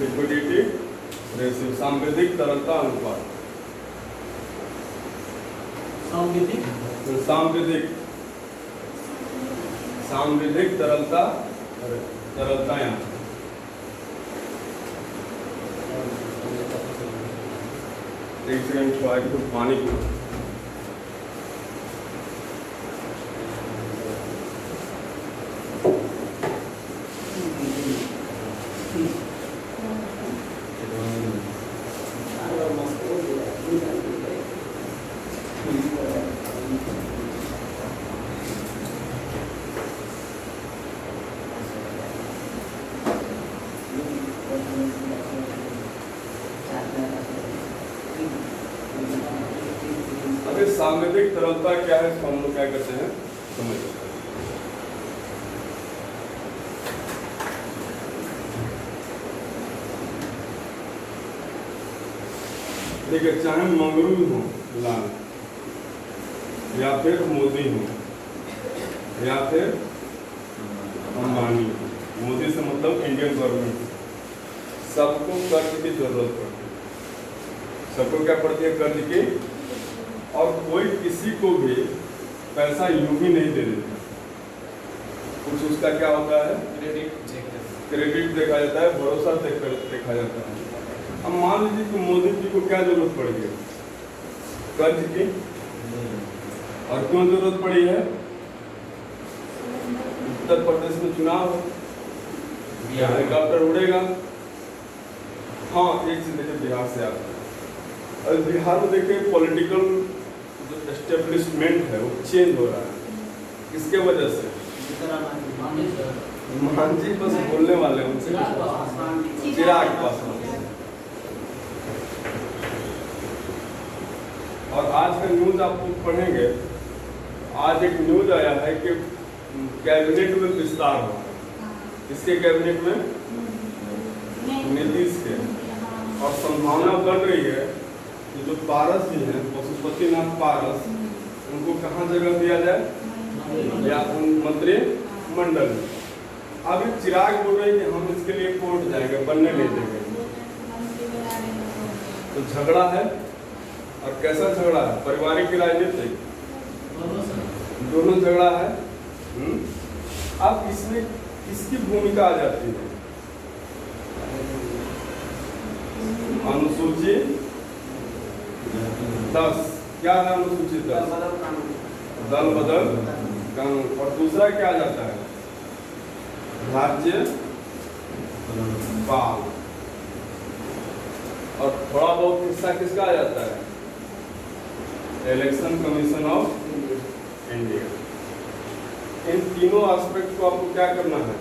लिक्विडिटी रेशियो, सांविधिक तरलता अनुपात। सांविधिक तरलता यहाँ एक सेकंड छुआ के कुछ पानी पी। अभी सांविधिक तरलता क्या है, इसको हम लोग क्या करते हैं समझ सकते हैं। देखिए, चाहे मंगरू हो लाल, या फिर मोदी हो, या फिर अंबानी हो, मोदी से मतलब इंडियन गवर्नमेंट, सबको कर्ज की जरूरत पड़ती है। सबको क्या पड़ती है? कर्ज की। और कोई किसी को भी पैसा यूं ही नहीं दे देता, कुछ उसका क्या होता है? क्रेडिट देखा जाता है, भरोसा देखा जाता है। अब मान लीजिए कि मोदी जी को क्या जरूरत पड़ गई? कर्ज की। और क्यों जरूरत पड़ी है? उत्तर प्रदेश में चुनाव, हेलीकॉप्टर उड़ेगा। हाँ, एक चीज देखिए, बिहार से आता है और बिहार में देखिए पॉलिटिकल जो एस्टेब्लिशमेंट है वो चेंज हो रहा है। किसके वजह से? मांझी बस बोलने वाले हैं उनसे, चिराग पासवान। और आज का न्यूज आप पढ़ेंगे, आज एक न्यूज आया है कि कैबिनेट में विस्तार हो। किसके कैबिनेट में? नीतीश के। और संभावना बढ़ रही है कि जो पारस जी हैं, पशुपतिनाथ पारस, उनको कहाँ जगह दिया जाए? या उन मंत्री मंडल में। अब चिराग बोल रहे हैं कि हम इसके लिए कोर्ट जाएंगे, बनने नहीं देंगे। तो झगड़ा है, और कैसा झगड़ा है? पारिवारिक की राजनीतिक, दोनों झगड़ा है। अब इसमें किसकी भूमिका आ जाती है? अनुसूची 10, क्या है अनुसूची 10? बदल कानून। दल बदल कानून। और दूसरा क्या आ जाता है? राज्य पाल। और थोड़ा बहुत हिस्सा किसका आ जाता है? Election commission of India. इन तीनों एस्पेक्ट को आपको क्या करना है?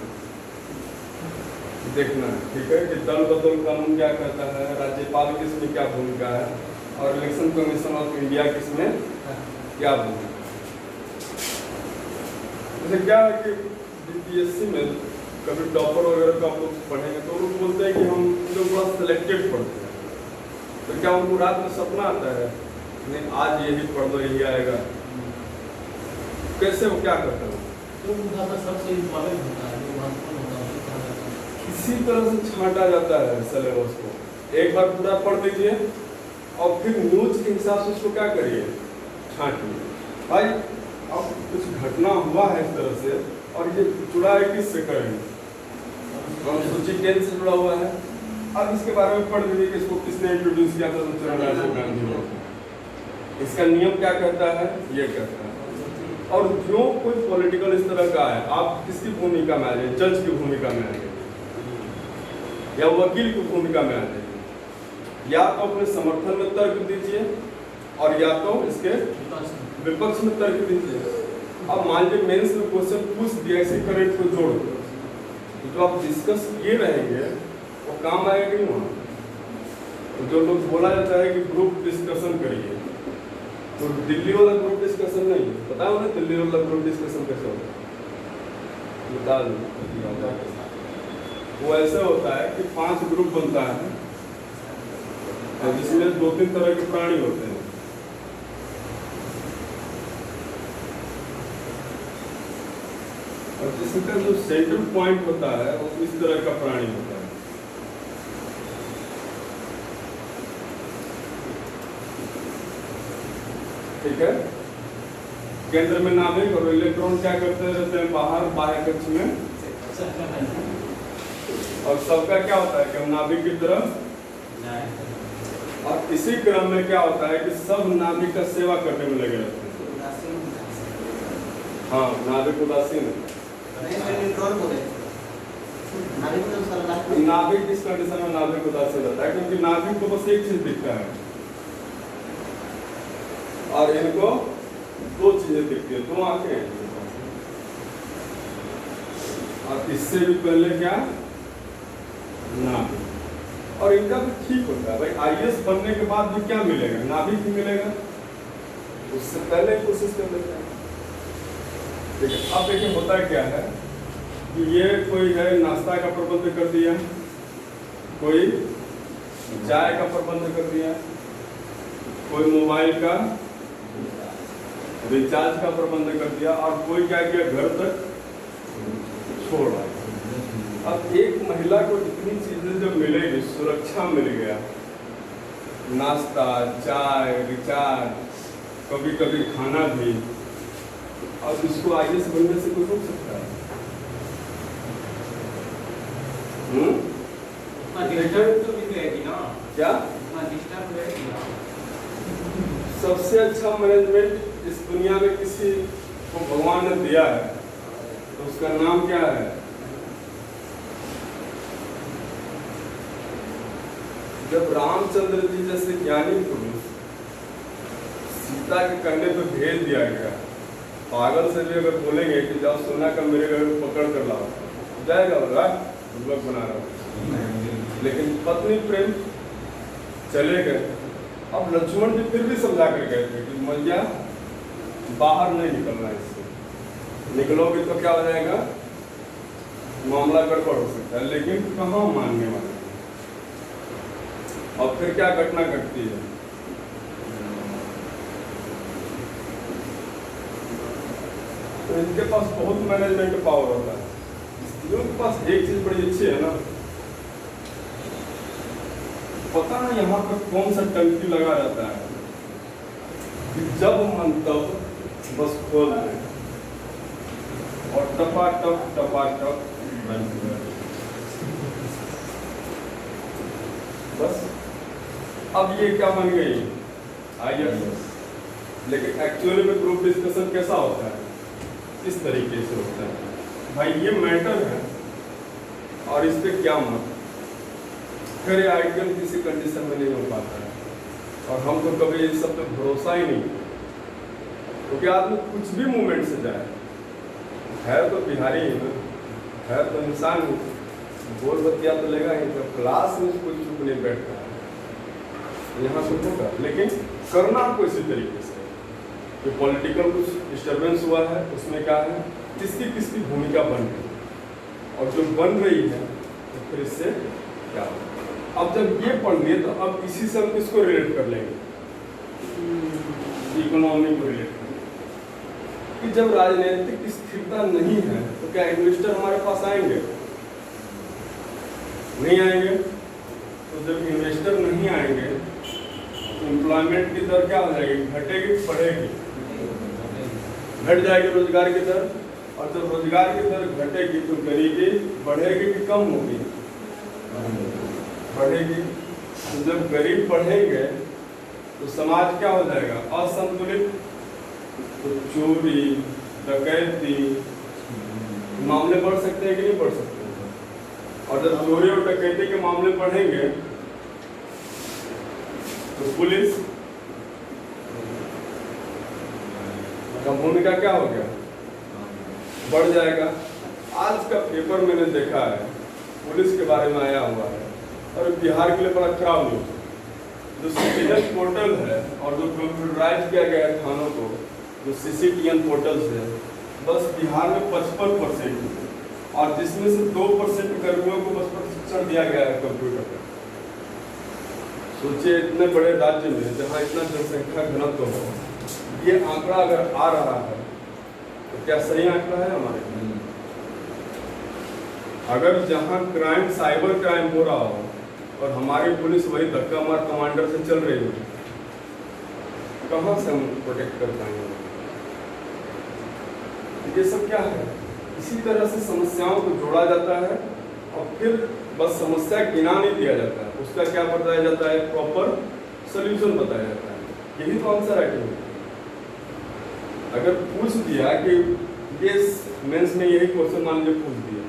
देखना है, ठीक है, कि दल बदल कानून क्या कहता है, राज्यपाल की इसमें क्या भूमिका है, और इलेक्शन कमीशन ऑफ इंडिया की इसमें क्या भूमिका। जैसे क्या है कि बीपीएससी में कभी टॉपर वगैरह का आप लोग पढ़ेंगे तो लोग बोलते हैं कि हम लोग बड़ा सिलेक्टेड पढ़ते हैं, तो क्या उनको रात में सपना आता है नहीं आज यही पढ़ दो यही आएगा? कैसे वो क्या करते हैं? तो उनका तो सबसे इम्पोर्टेंट होता है, जो महत्वपूर्ण होता है उसको पढ़ा जाता है। किसी तरह से छांटा जाता है सिलेबस को, एक बार पूरा पढ़ दीजिए और फिर न्यूज के हिसाब से उसको क्या करिए, छांटिए। भाई अब कुछ घटना हुआ है इस तरह से और ये जुड़ा है किससे करेंगे? अनुसूची 10 से जुड़ा हुआ है। अब इसके बारे में पढ़ लीजिए कि इसको किसने इंट्रोड्यूस किया था, राजीव गांधी ने। इसका नियम क्या कहता है, ये कहता है। और जो कोई पॉलिटिकल इस तरह का है, आप किसकी भूमिका में आ जाए, जज की भूमिका में आ जाए या वकील की भूमिका में आ जाए, या तो अपने समर्थन में तर्क दीजिए और या तो इसके विपक्ष में तर्क दीजिए। अब मान लीजिए मेंस में क्वेश्चन पूछ दिया, इसी करंट को जोड़ दो, तो जो आप डिस्कस किए रहेंगे वो काम आएगा कि नहीं वहाँ? तो जो लोग बोला जाता है कि ग्रुप डिस्कशन करिए, तो दिल्ली वाला ग्रुप डिस्कशन नहीं, पता है उन्हें दिल्ली वाला ग्रुप डिस्कशन कैसे होता है? वो ऐसे होता है कि 5 ग्रुप बनता है जिसमें 2-3 तरह के प्राणी होते हैं। और जिसका जो सेंट्रल पॉइंट होता है वो इस तरह का प्राणी होता है। ठीक है, केंद्र में नाभिक और इलेक्ट्रॉन क्या करते रहते हैं, बाहर बाह्य कक्ष में। और सबका क्या होता है कि हम नाभिक की तरफ, और इसी क्रम में क्या होता है कि सब नाभिक का सेवा करने में लगे रहते हैं। हाँ, नाभिक उदासीन है। नाभिक किस कंडीशन में नाभिक उदासीन रहता है? क्योंकि नाभिक को बस एक चीज दिखता है और इनको 2 चीजें दिखती है, 2 आंखें हैं। और इससे भी पहले क्या, नाभिक। और इनका भी ठीक होता है भाई, आईएएस बनने के बाद भी क्या मिलेगा, नाभिक भी मिलेगा, उससे पहले कोशिश कर लेते हैं। देखिए अब देखिए होता क्या है कि ये कोई है नाश्ता का प्रबंध कर दिया, कोई चाय का प्रबंध कर दिया, कोई मोबाइल का रिचार्ज का प्रबंध कर दिया, और कोई क्या किया, घर तक छोड़ रहा है। अब एक महिला को इतनी चीजें जब मिलेगी, सुरक्षा मिल गया, नाश्ता, चाय, रिचार्ज, कभी कभी खाना भी, अब इसको आईएएस बनने से कोई रोक सकता है? तो भी रहेगी ना, क्या डिस्टर्ब रहेगी ना। सबसे अच्छा मैनेजमेंट इस दुनिया में किसी को भगवान ने दिया है, तो उसका नाम क्या है? जब रामचंद्र जी जैसे ज्ञानी पुरुष सीता के कहने पर भेज दिया गया, पागल से भी अगर बोलेंगे कि जाओ सोना का मेरे घर में पकड़ कर लाओ, जाएगा बोला बुर्बक बना रहा हूँ। लेकिन पत्नी प्रेम चले गए। अब लक्ष्मण जी फिर भी समझा कर गए थे कि मैया बाहर नहीं निकलना, इससे निकलोगे तो क्या हो जाएगा, मामला गड़बड़ हो सकता है। लेकिन कहाँ मानने वाले, और फिर क्या घटना घटती है, तो इनके पास बहुत मैनेजमेंट पावर होता है। स्त्रियों के पास एक चीज बड़ी अच्छी है ना, पता नहीं यहाँ पर कौन सा टंकी लगा रहता है कि जब मन तब बस खोल दे और टपाटप बस अब ये क्या बन गई IAS, लेकिन एक्चुअली में ग्रुप डिस्कशन कैसा होता है, इस तरीके से होता है। भाई ये मैटर है और इस पे क्या मत, फिर ये आइडियल किसी कंडीशन में नहीं हो पाता है, और हम तो कभी इस सब पे भरोसा ही नहीं, क्योंकि आदमी कुछ भी मूवमेंट से जाए, है तो बिहारी ही ना, है तो इंसान ही, बोल बतिया तो लेगा ही, तो क्लास में कोई चुप नहीं बैठता है, यहाँ से होगा, लेकिन करना आपको इसी तरीके से। जो पॉलिटिकल कुछ डिस्टर्बेंस हुआ है उसमें क्या है, किसकी किसकी भूमिका बन रही है, और जो बन रही है तो फिर इससे क्या होगा। अब जब ये पढ़ेंगे तो अब इसी से हम किसको रिलेट कर लेंगे, इकोनॉमी को रिलेट करेंगे कि जब राजनीतिक स्थिरता नहीं है तो क्या इन्वेस्टर हमारे पास आएंगे, नहीं आएंगे। तो जब इन्वेस्टर नहीं आएंगे तो एम्प्लॉयमेंट की दर क्या हो जाएगी, घटेगी बढ़ेगी, घट जाएगी रोजगार की दर, और जब रोजगार की दर घटेगी तो गरीबी बढ़ेगी कि कम होगी, बढ़ेगी। तो जब गरीब बढ़ेंगे तो समाज क्या हो जाएगा, असंतुलित, तो चोरी डकैती मामले बढ़ सकते हैं कि नहीं बढ़ सकते, और जब चोरी और डकैती के मामले बढ़ेंगे तो पुलिस का भूमिका क्या हो गया, बढ़ जाएगा। आज का पेपर मैंने देखा है, पुलिस के बारे में आया हुआ है, और बिहार के लिए बड़ा खराब न्यूज। जो सिटीजन पोर्टल है और जो कंप्यूटराइज किया गया है थानों को, जो CCTN पोर्टल्स है, बस बिहार में 55%, और जिसमें से 2% कर्मियों को बस प्रशिक्षण दिया गया है कंप्यूटर का। सोचिए इतने बड़े राज्य में जहाँ इतना जनसंख्या घनत्व हो, ये आंकड़ा अगर आ रहा है तो क्या सही आंकड़ा है हमारे? अगर जहाँ क्राइम साइबर क्राइम हो रहा हो और हमारी पुलिस वही धक्का मार कमांडर से चल रही है, कहाँ से हम प्रोटेक्ट कर पाएंगे? ये सब क्या है? इसी तरह से समस्याओं को जोड़ा जाता है और फिर बस समस्या गिना नहीं दिया जाता है, उसका क्या बताया जाता है, प्रॉपर सोल्यूशन बताया जाता है। यही तो आंसर राइटिंग है। अगर पूछ दिया कि ये मेंस में यही क्वेश्चन मान लीजिए पूछ दिया,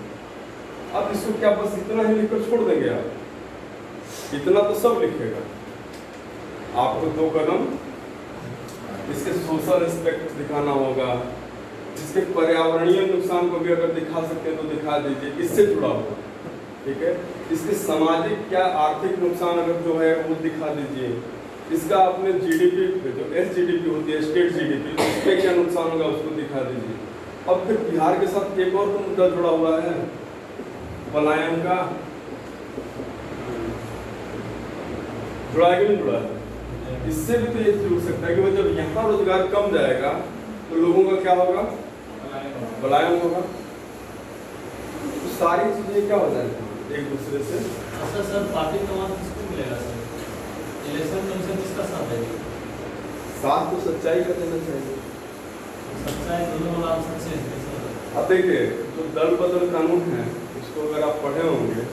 अब इसको क्या बस इतना ही लिखकर छोड़ देंगे आप? इतना तो सब लिखेगा। आपको 2 कदम इसके सोशल एस्पेक्ट दिखाना होगा, इसके पर्यावरणीय नुकसान को भी अगर दिखा सकते हैं तो दिखा दीजिए, इससे जुड़ा हुआ, ठीक है। इसके सामाजिक क्या आर्थिक नुकसान अगर जो है वो दिखा दीजिए, इसका अपने GDP पे जो SGDP होती है, स्टेट GDP, उस पर क्या नुकसान होगा उसको दिखा दीजिए। अब फिर बिहार के साथ एक और तो मुद्दा जुड़ा हुआ है, पलायन का, जुड़ा है कि नहीं जुड़ा है? इससे भी तो ये जुड़ सकता है कि जब यहाँ रोजगार कम जाएगा तो लोगों का क्या होगा, पलायन होगा। तो सारी चीजें क्या हो जाएगी एक दूसरे से। अच्छा सर, पार्टी कमान किसको मिलेगा सर? इलेक्शन कमीशन किसका साथ देगी? साथ तो सच्चाई का देना चाहिए। सच्चाई दोनों वाला सच्चे हैं सर। अब देखिए, जो दल बदल कानून है उसको अगर आप पढ़े होंगे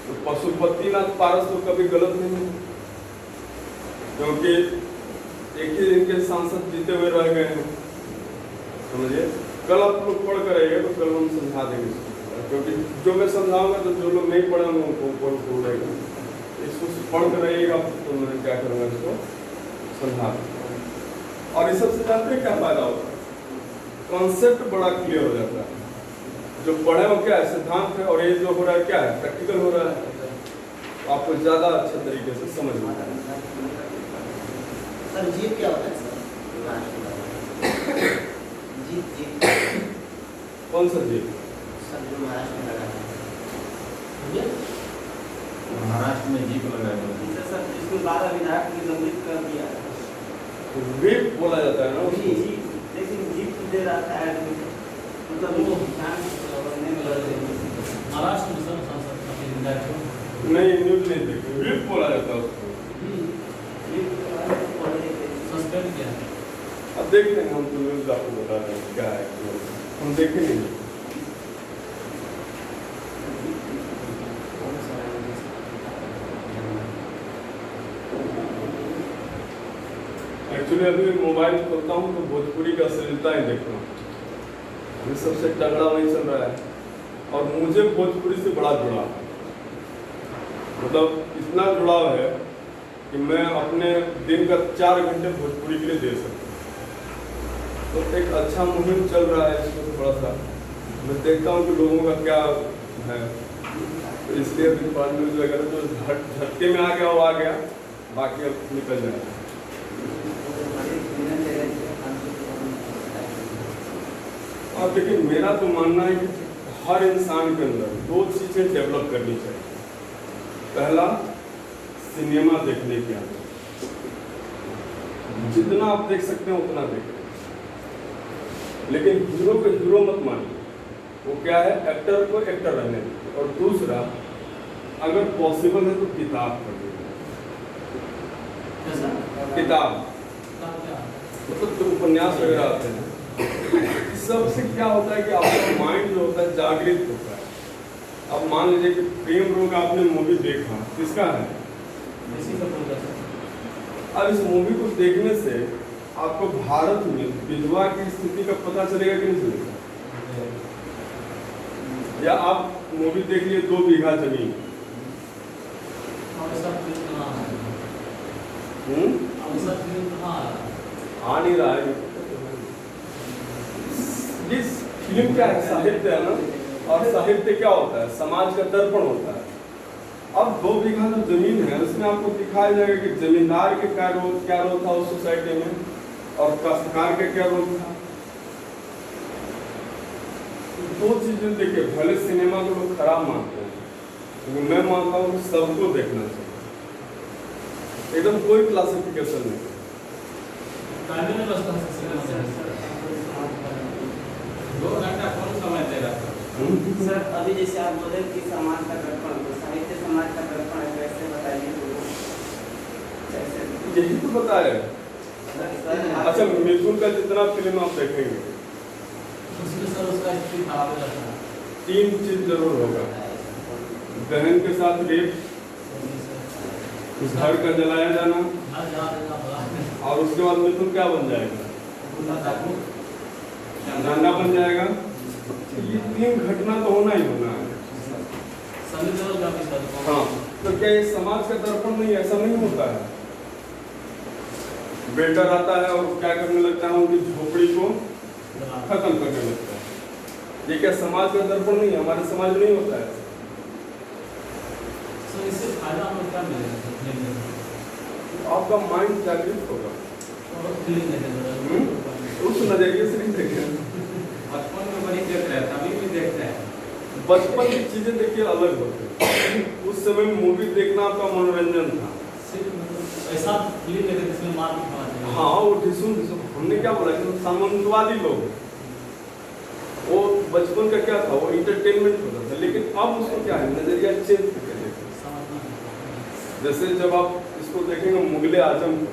तो पशुपतिनाथ पारस तो कभी गलत नहीं है, क्योंकि एक ही दिन के सांसद जीते हुए रह गए हैं, समझिए। कल आप लोग पढ़ कर आइए तो कल हम समझा देंगे इसको, क्योंकि जो मैं समझाऊंगा तो जो लोग नहीं पढ़े होंगे उनको ऊपर बोलेगा। इसको पढ़ कर आइएगा तो मैं क्या करूँगा, इसको समझा। और इस सबसे जानते हैं क्या फायदा होता है, कॉन्सेप्ट बड़ा क्लियर हो जाता है। जो पढ़े हो क्या है, सिद्धांत है, और ये जो हो रहा है क्या है, प्रैक्टिकल हो रहा है, तो आपको ज्यादा अच्छे तरीके से समझ में आता है। सर जीत क्या होता है सर? जीत कौन सा जीत? सर जो महाराष्ट्र में लगा है, महाराष्ट्र में जीप लगा है सर इसमें 12 विधायक निलंबित कर दिया, व्हिप बोला जाता है ना उसको। लेकिन जीत दे रहा है, मतलब वो नहीं मिल रहा है। महाराष्ट्र में सर सांसद अपने विधायक को नहीं, न्यूज नहीं देखी, व्हिप बोला जाता है उसको। सस्पेंड किया। अब देखते हैं, हम तो न्यूज आपको बता रहे हैं क्या है, हम देखे नहीं। एक्चुअली अभी मोबाइल खोलता हूँ तो भोजपुरी का अश्लीलता ही देखता हूँ। अभी सबसे तगड़ा वही चल रहा है और मुझे भोजपुरी से बड़ा जुड़ाव है, मतलब इतना जुड़ाव है कि मैं अपने दिन का 4 घंटे भोजपुरी के लिए दे सकता हूँ। तो एक अच्छा मुहिम चल रहा है, इसमें थोड़ा सा मैं देखता हूँ कि लोगों का क्या है, तो इसलिए अभी न्यूज़ वगैरह जो झटके में आ गया वो आ गया, बाकी अब निकल जाएगा। और लेकिन मेरा तो मानना है कि हर इंसान के अंदर 2 चीज़ें डेवलप करनी चाहिए। पहला, सिनेमा देखने की आदत, जितना आप देख सकते हैं उतना देखें, लेकिन हीरो को हीरो मत मानिए, वो क्या है, एक्टर को एक्टर रहने दीजिए। और दूसरा, अगर पॉसिबल है तो किताब पढ़िए, किताब मतलब जो उपन्यास वगैरह आते हैं, सबसे क्या होता है कि आपका माइंड जो होता है जागृत होता है। अब मान लीजिए कि प्रेम रोग आपने मूवी देखा, किसका है? अब इस मूवी को देखने से आपको भारत में विधवा की स्थिति का पता चलेगा कि नहीं चलेगा? या आप मूवी देख लिए 2 बीघा जमीन, आ नहीं रहा है। इस फिल्म क्या है, साहित्य है ना, और साहित्य क्या होता है, समाज का दर्पण होता है। अब 2 बीघा जो जमीन है उसमें आपको दिखाया जाएगा कि जमींदार के क्या रोल था उस सोसाइटी में और काश्तकार के क्या रोल था। 2 चीजें देखिए, भले सिनेमा को लोग खराब मानते हैं, लेकिन मैं मानता हूँ कि सबको देखना चाहिए, एकदम कोई क्लासिफिकेशन नहीं। सर अभी जैसे आप बोले कि समाज का दर्पण, साहित्य समाज का दर्पण है, कैसे बताइए? यही तो बताया। अच्छा, मिथुन का जितना फिल्म आप देखेंगे उसका 3 चीज जरूर होगा। बहन के साथ रेप, घर का जलाया जाना, और उसके बाद मिथुन क्या बन जाएगा, डांडा बन जाएगा। ये 3 घटना तो होना ही होना है। हाँ, तो क्या ये समाज का दर्पण नहीं? ऐसा नहीं होता है। बेल्टर आता है और क्या करने लगता है, उनकी झोपड़ी को खत्म करने लगता है। ये क्या समाज का दर्पण नहीं है? हमारे समाज में नहीं होता है। इससे फायदा हमें क्या मिलेगा? आपका माइंड जागृत होगा, उस नजरिए से नहीं देखें। बचपन में बड़ी देख रहे थे, अभी भी देखते हैं। बचपन की चीजें देखिए अलग होती है। उस समय मूवी देखना आपका मनोरंजन था। ऐसा फिल्म देखे जिसमें मार पीट। हाँ, वो ढिसुम हमने क्या बोला कि सामंतवादी लोग, वो बचपन का क्या था, वो इंटरटेनमेंट होता था। लेकिन अब उसको क्या है, नजरिया चेंज करके देखें। जैसे जब आप इसको देखेंगे मुगले आजम को,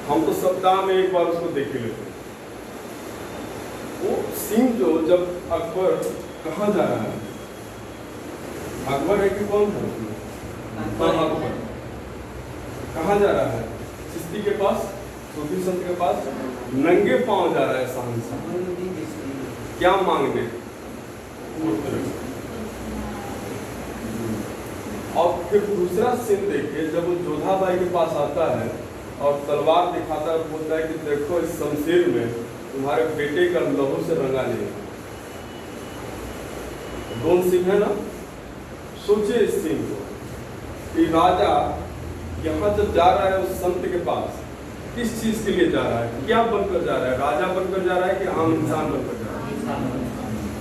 हम तो सप्ताह में 1 बार उसको देख ही लेते हैं। वो सीन जो जब अकबर कहाँ जा रहा है, अकबर है कि कौन था उसमें? अकबर कहाँ जा रहा है? चिश्ती के पास, सूफी संत के पास, नंगे पांव जा रहा है शहंशाह। क्या मांगने? और फिर दूसरा सीन देखिए, जब वो जोधाबाई के पास आता है और तलवार दिखाता है, बोलता है कि देखो इस शमशीर में तुम्हारे बेटे का लहू से रंगा नहीं है। 2 सीन है ना। सोचिए इस सीन को कि राजा यहाँ जब जा रहा है उस संत के पास, किस चीज के लिए जा रहा है, क्या बनकर जा रहा है? राजा बनकर जा रहा है कि आम इंसान बनकर जा रहा है?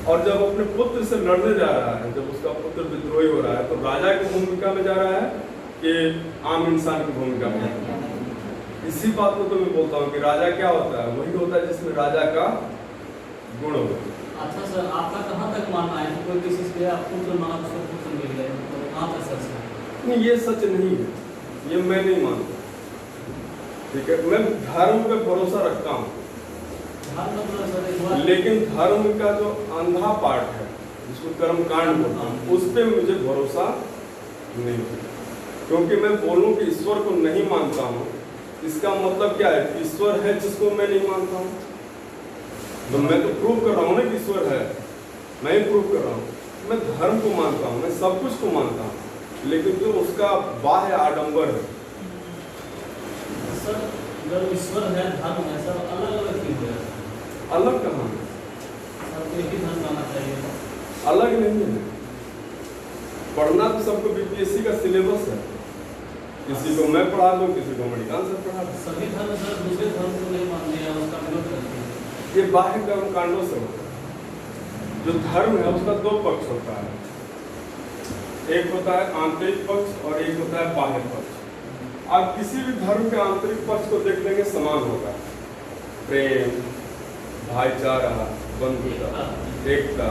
और जब अपने पुत्र से लड़ने जा रहा है, जब उसका पुत्र विद्रोही हो रहा है, तो राजा की भूमिका में जा रहा है कि आम इंसान की भूमिका में? इसी बात को तो मैं बोलता हूँ कि राजा क्या होता है, वही होता है जिसमें राजा का गुण होता है। अच्छा सर, आपका कहाँ तक मानना है कि कोई किसी से पुत्र मांगा तो पुत्र मिल गए, तो कहाँ तक सच है? नहीं, ये सच नहीं है, ये मैं नहीं मानता। ठीक है, मैं धर्म पे भरोसा रखता हूँ, लेकिन धर्म का जो अंधा पार्ट है, जिसको कर्म कांड बोलता हूँ, उस पर मुझे भरोसा नहीं है। क्योंकि मैं बोलूँ कि ईश्वर को नहीं मानता हूँ, इसका मतलब क्या है? ईश्वर है जिसको मैं नहीं मानता हूँ। तो मैं तो प्रूव कर रहा हूँ ना कि ईश्वर है, मैं ही प्रूव कर रहा हूँ। मैं धर्म को मानता हूँ, मैं सब कुछ को मानता हूँ, लेकिन जो उसका बाह्य आडंबर है। सर जब ईश्वर है, धर्म है, सब अलग अलग क्यों है? अलग कहाँ है? सबको एक ही धर्म मानना चाहिए। अलग नहीं है। पढ़ना तो सबको बीपीएससी का सिलेबस है। किसी को मैं पढ़ा दूँ, किसी को मणिकांत सर पढ़ा दूँ। सभी धर्म सर दूसरे धर्म को नहीं मानते हैं, उसका विरोध करते हैं। ये बाह्य कर्म कांडों से होता है। जो धर्म है उसका दो पक्ष होता है, एक होता है आंतरिक पक्ष और एक होता है बाह्य पक्ष। आप किसी भी धर्म के आंतरिक पक्ष को देख लेंगे, समान होगा। प्रेम, भाईचारा, बंधुता, एकता।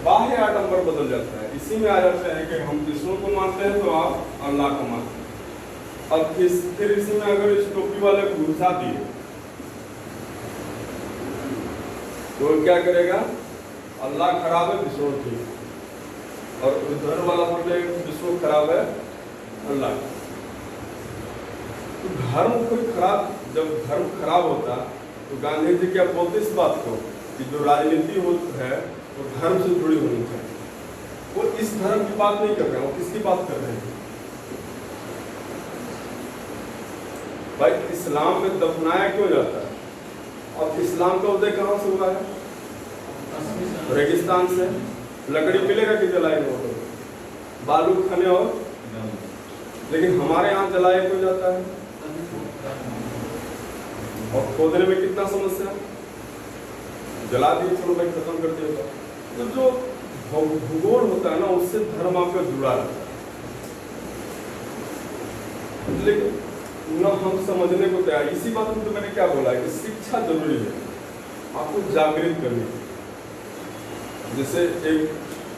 बाह्य आडंबर बदल जाता है। इसी में आ जाता है कि हम विष्णु को मानते हैं तो आप अल्लाह को मानते हैं। अब फिर इसी में अगर इस टोपी वाले को घुसा दिए तो क्या करेगा? अल्लाह खराब है, विष्णु ठीक है। और उधर वाला बोले विष्णु खराब है, अल्लाह। तो धर्म कोई खराब, जब धर्म खराब होता तो गांधी जी क्या बोलते इस बात को कि जो राजनीति है वो धर्म से जुड़ी होनी चाहिए। वो इस धर्म की बात नहीं कर रहे हैं, वो किसकी बात कर रहे हैं? भाई इस्लाम में दफनाया क्यों जाता है? और इस्लाम का उदय कहाँ से हुआ है? रेगिस्तान से। लकड़ी मिलेगा कि जलाएंगे वो लोग? बालू खाने और, लेकिन हमारे यहाँ जलाया क्यों जाता है? और खोदने में कितना समस्या, जला दिए, चलो भाई खत्म कर दिया। तो जो भूगोल होता है ना, उससे धर्म आपका जुड़ा रहता है, लेकिन न हम समझने को तैयार। इसी बात में तो मैंने क्या बोला है कि शिक्षा जरूरी है, आपको जागृत करनी है। जैसे एक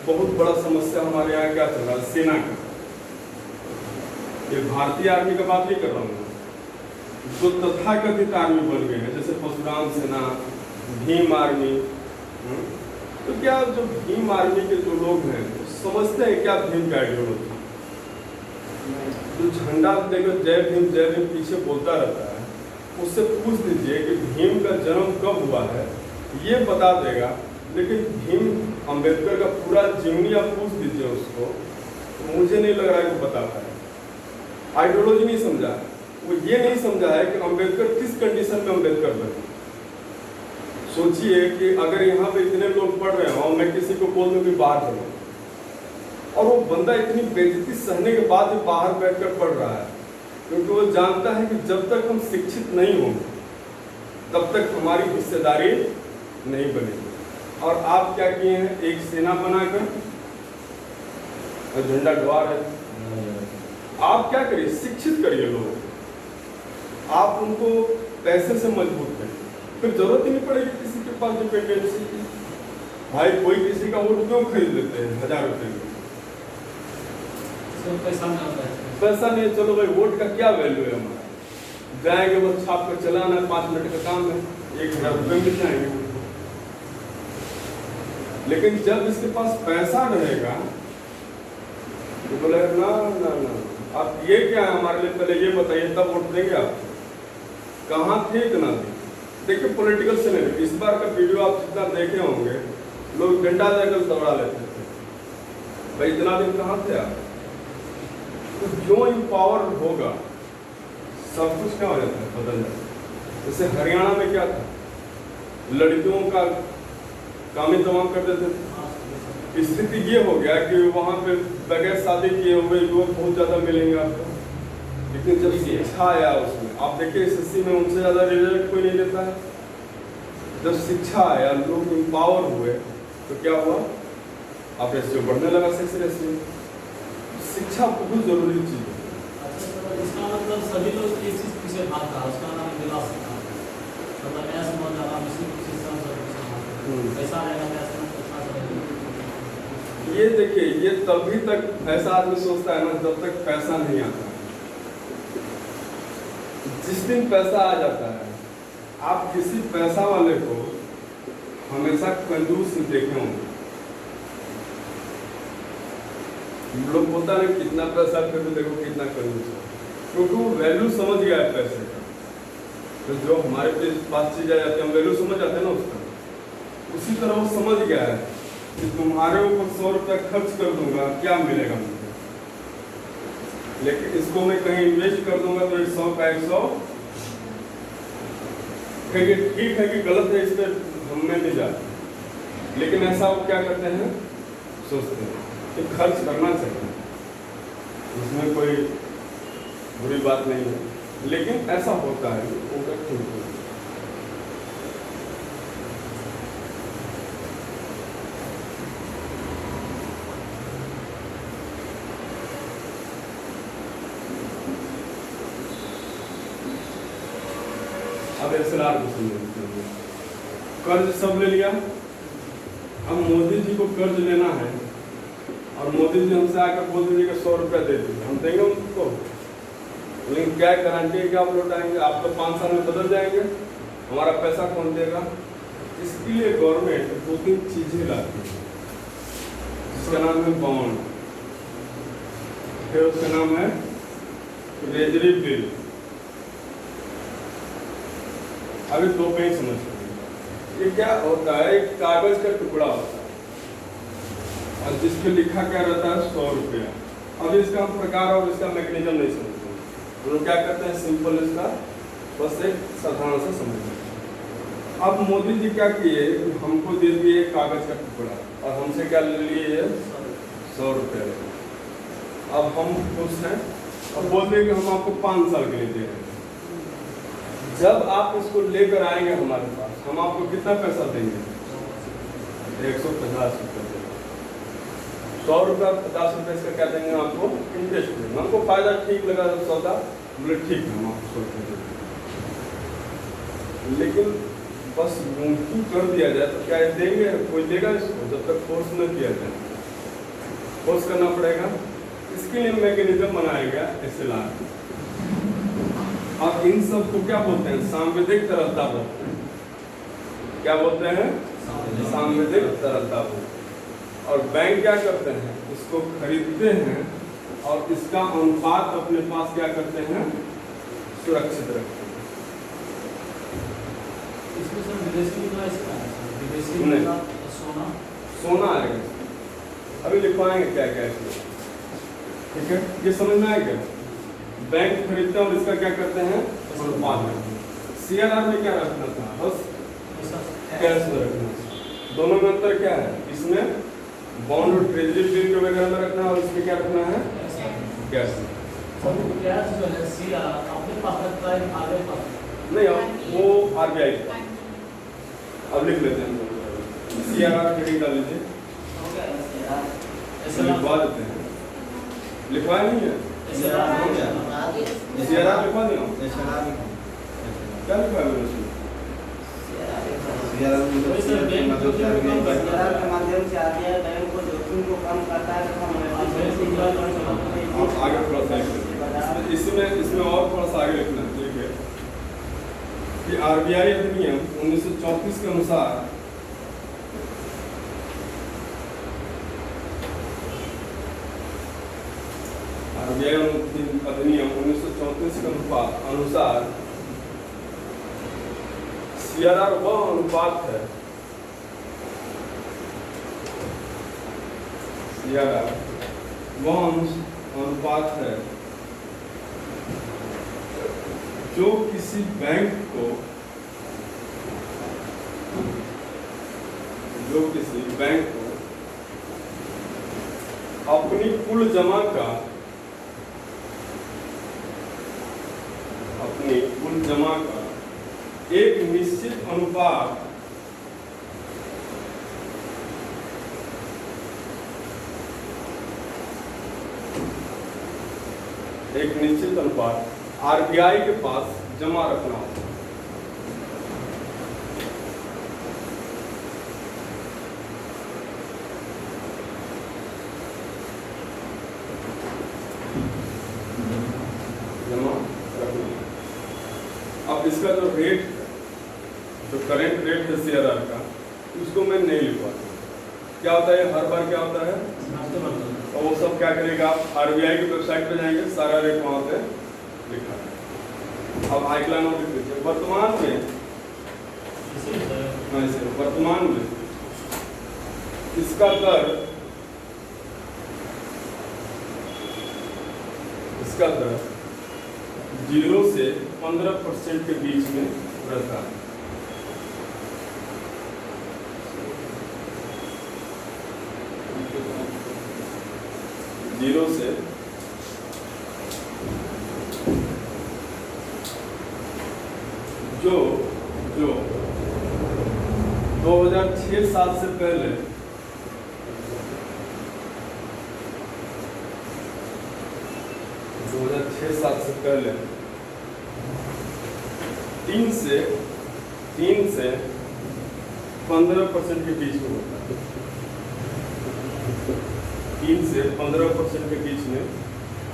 बहुत बड़ा समस्या हमारे यहाँ क्या चल रहा है, सेना का। ये भारतीय आर्मी का बात नहीं कर रहा हूँ, जो तथाकथित आर्मी बन गए हैं, जैसे परशुराम सेना, भीम आर्मी। तो क्या जो भीम आर्मी के जो लोग हैं समझते हैं क्या भीम का आइडियोलॉजी? जो झंडा देखकर जय भीम पीछे बोलता रहता है, उससे पूछ दीजिए कि भीम का जन्म कब हुआ है, ये बता देगा। लेकिन भीम अंबेडकर का पूरा जीवनी आप पूछ दीजिए उसको, तो मुझे नहीं लग रहा है कि बता पाए। आइडियोलॉजी नहीं समझा, वो ये नहीं समझा है कि अंबेडकर किस कंडीशन में अंबेडकर बने। सोचिए कि अगर यहाँ पे इतने लोग पढ़ रहे हो, मैं किसी को बोल दूं कि बाहर चलो, और वो बंदा इतनी बेइज्जती सहने के बाद भी बाहर बैठकर पढ़ रहा है, क्योंकि वो जानता है कि जब तक हम शिक्षित नहीं होंगे तब तक हमारी हिस्सेदारी नहीं बनेगी। और आप क्या किए हैं? एक सेना बनाकर झंडा डुआ रहे। आप क्या करिए? शिक्षित करिए लोगों को, आप उनको पैसे से मजबूत करिए, फिर जरूरत ही नहीं पड़ेगी किसी के पास डिपेंडेंसी की। भाई कोई किसी का वोट क्यों खरीद लेते हैं 1000 रुपए में? पैसा नहीं, चलो भाई वोट का क्या वैल्यू है हमारा? जाएंगे बस छाप कर चलाना, 5 मिनट का काम है, 1000 रुपये मिल जाएंगे। लेकिन जब इसके पास पैसा रहेगा तो बोले ना ना ना, आप ये क्या है हमारे लिए, पहले ये बताइए तब वोट देंगे आप। कहाँ थे इतना दिन? देखिए पॉलिटिकल सिनेरियो, इस बार का वीडियो आप जितना देखे होंगे, लोग डंडा लेकर दौड़ा लेते थे। भाई इतना दिन कहाँ थे आप? तो जो इम्पावर होगा सब कुछ क्या हो जाता है, बदल जाता है। जैसे हरियाणा में क्या था, लड़कियों का कामी तमाम कर देते थे। स्थिति ये हो गया कि वहाँ पे बगैर शादी किए हुए युवक बहुत ज़्यादा मिलेंगे आपको। लेकिन जब शिक्षा आया उसमें, आप देखिए एसएससी में उनसे ज़्यादा रिजल्ट कोई नहीं देता है। जब शिक्षा आया, लोग इम्पावर हुए, तो क्या हुआ? आप रेशियो बढ़ने लगा, सेक्स रेशियो। शिक्षा बहुत जरूरी चीज़ है। अच्छा, इसका मतलब सभी लोग इस चीज़ पीछे भागता है, उसका नाम विलास था। मतलब ऐसा समझ आ रहा है, पैसा रहेगा, ये देखिए, ये तभी तक ऐसा आदमी सोचता है ना जब तक पैसा नहीं आता। जिस दिन पैसा आ जाता है, आप किसी पैसा वाले को हमेशा कंजूस देखे होंगे। लोग बोलता है कितना पैसा फिर भी देखो कितना कंजूस है, क्योंकि वो वैल्यू समझ गया है पैसे का। तो जो हमारे पास चीज आ जाती है हम वैल्यू समझ जाते हैं ना उसका, उसी तरह वो समझ गया है कि तुम्हारे ऊपर 100 रुपया खर्च कर दूंगा क्या मिलेगा मुझे, लेकिन इसको मैं कहीं इन्वेस्ट कर दूंगा तो 100 का 100 ठीक है कि गलत है, इस पर हमें नहीं जाते, लेकिन ऐसा वो क्या करते हैं, सोचते हैं कि खर्च करना चाहिए, इसमें कोई बुरी बात नहीं है, लेकिन ऐसा होता है उनका ठीक है। अब एसएलआर को समझते हैं। कर्ज सब ले लिया, अब मोदी जी को कर्ज लेना है और मोदी जी हमसे आकर बोल दीजिए कि 100 रुपया दे दीजिए, हम देंगे उनको, लेकिन क्या गारंटी है कि आप लौटाएंगे? आप तो 5 साल में बदल जाएंगे, हमारा पैसा कौन देगा? इसके लिए गवर्नमेंट 2-3 चीजें लाती है, जिसका नाम है बॉन्ड, फिर उसका नाम है ट्रेजरी बिल। अभी 2 पे ही समझ सकते। ये क्या होता है, एक कागज का टुकड़ा होता है और जिस पे लिखा क्या रहता है 100 रुपया। अब इसका प्रकार और इसका मैकेनिज्म नहीं समझते, तो लोग क्या करते हैं, सिंपल इसका बस एक साधारण सा समझते हैं। अब मोदी जी क्या किए, हमको दे दिए कागज का टुकड़ा और हमसे क्या ले लिए 100 रुपया। अब हम खुश हैं और बोल दिए कि हम आपको 5 साल के लिए दे रहे हैं। जब आप इसको लेकर आएंगे हमारे पास, हम आपको कितना पैसा देंगे? 150 रुपये देंगे। 100 रुपया 50 रुपये इसका क्या देंगे आपको? इंटरेस्ट देंगे। हमको फायदा ठीक लगा सौदा, बोले ठीक है हम आपको 100 रुपये देंगे। लेकिन बस मुमकिन कर दिया जाए तो क्या ये देंगे? कोई देगा इसको? जब तक फोर्स न किया जाए, फोर्स करना पड़ेगा। इसके लिए मैकेनिज्म बनाया गया एसएलआर। अब इन सब को क्या बोलते हैं? सांविधिक तरलता बोलते हैं। क्या बोलते हैं? सांविधिक तरलता बोलते हैं। और बैंक क्या करते हैं? इसको खरीदते हैं और इसका अनुपात अपने पास क्या करते हैं? सुरक्षित रखते हैं। इसमें सर विदेशी मुद्रा इसका है, विदेशी नहीं। मुद्रा सोना सोना आएगा, अभी लिखवाएंगे क्या क्या इसमें, ठीक है? ये समझ में आएगा। बैंक खरीदते हैं और इसका क्या करते हैं? अनुपात में। सीआरआर में क्या रखना था? बस कैश में रखना। दोनों में अंतर क्या है? इसमें बॉन्ड और ट्रेजरी बिल के वगैरह में रखना है और इसमें क्या रखना है? कैश में। सब कैश जो है सीआर अपने पास रखता है, आगे पास नहीं, अब वो आरबीआई का। अब लिख लेते हैं, सीआरआर हेडिंग डाल लीजिए, हो गया एसएलआर। ऐसा लिखवा देते हैं। लिखवाया नहीं है? एसएलआर हो गया। सीआरआर लिखवा दिया? एसएलआर क्या लिखा है मैंने उसमें? वही सर बैंक जो भी कम करता एसएलआर है के माध्यम से आरबीआई बैंक को जोखिम को कम करता है तथा आप आगे थोड़ा सा लिख इसमें और थोड़ा सा आगे लिखना है, ठीक है? कि आरबीआई अधिनियम 1934 के अनुसार आरबीआई अधिनियम 1934 के अनुसार सीआरआर वह अनुपात है, सीआरआर वह अनुपात है जो किसी बैंक को अपनी कुल जमा का एक निश्चित अनुपात आरबीआई के पास जमा रखना होता है। जमा रखना। अब इसका जो रेट है, जो करेंट रेट है सीआरआर का, उसको मैं नहीं लिखवाता। क्या होता है हर बार, क्या होता है, और वो सब क्या करेगा, आप आरबीआई की वेबसाइट पे जाएंगे, सारा रेट वहाँ पे लिखा है। अब हाइकला नोट लिख लीजिए, वर्तमान में इसी सर ऐसे वर्तमान में इसका दर 0 से 15% के बीच में रहता है। जीरो से जो 2006-7 से पहले 2006-7 से पहले 3 से 15% के बीच में होता है। 3 से 15% के बीच में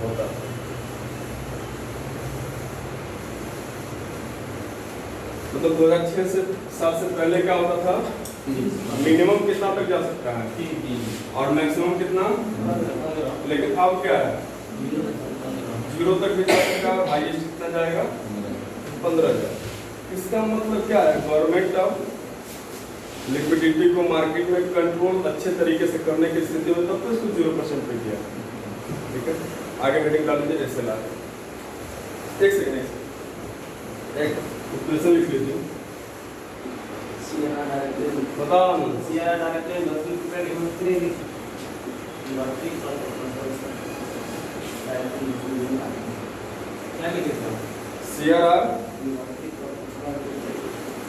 होता है। मतलब 2006 से 7 से पहले क्या होता था? मिनिमम कितना तक जा सकता है और मैक्सिमम कितना? लेकिन अब क्या है? 0 तक भी जा सकता है। हाईएस्ट कितना जाएगा? 15,000। इसका मतलब क्या है? गवर्नमेंट अब लिक्विडिटी को मार्केट में कंट्रोल अच्छे तरीके से करने की स्थिति में तब तो इसको 0% पे किया। ठीक है, आगे हेडिंग डाल दीजिए ऐसे ला। एक सेकंड एक क्वेश्चन लिख लीजिए। बताओ ना। CRR डायरेक्टली इन्वेस्टमेंट क्रेडिट क्या लिखे थे? CRR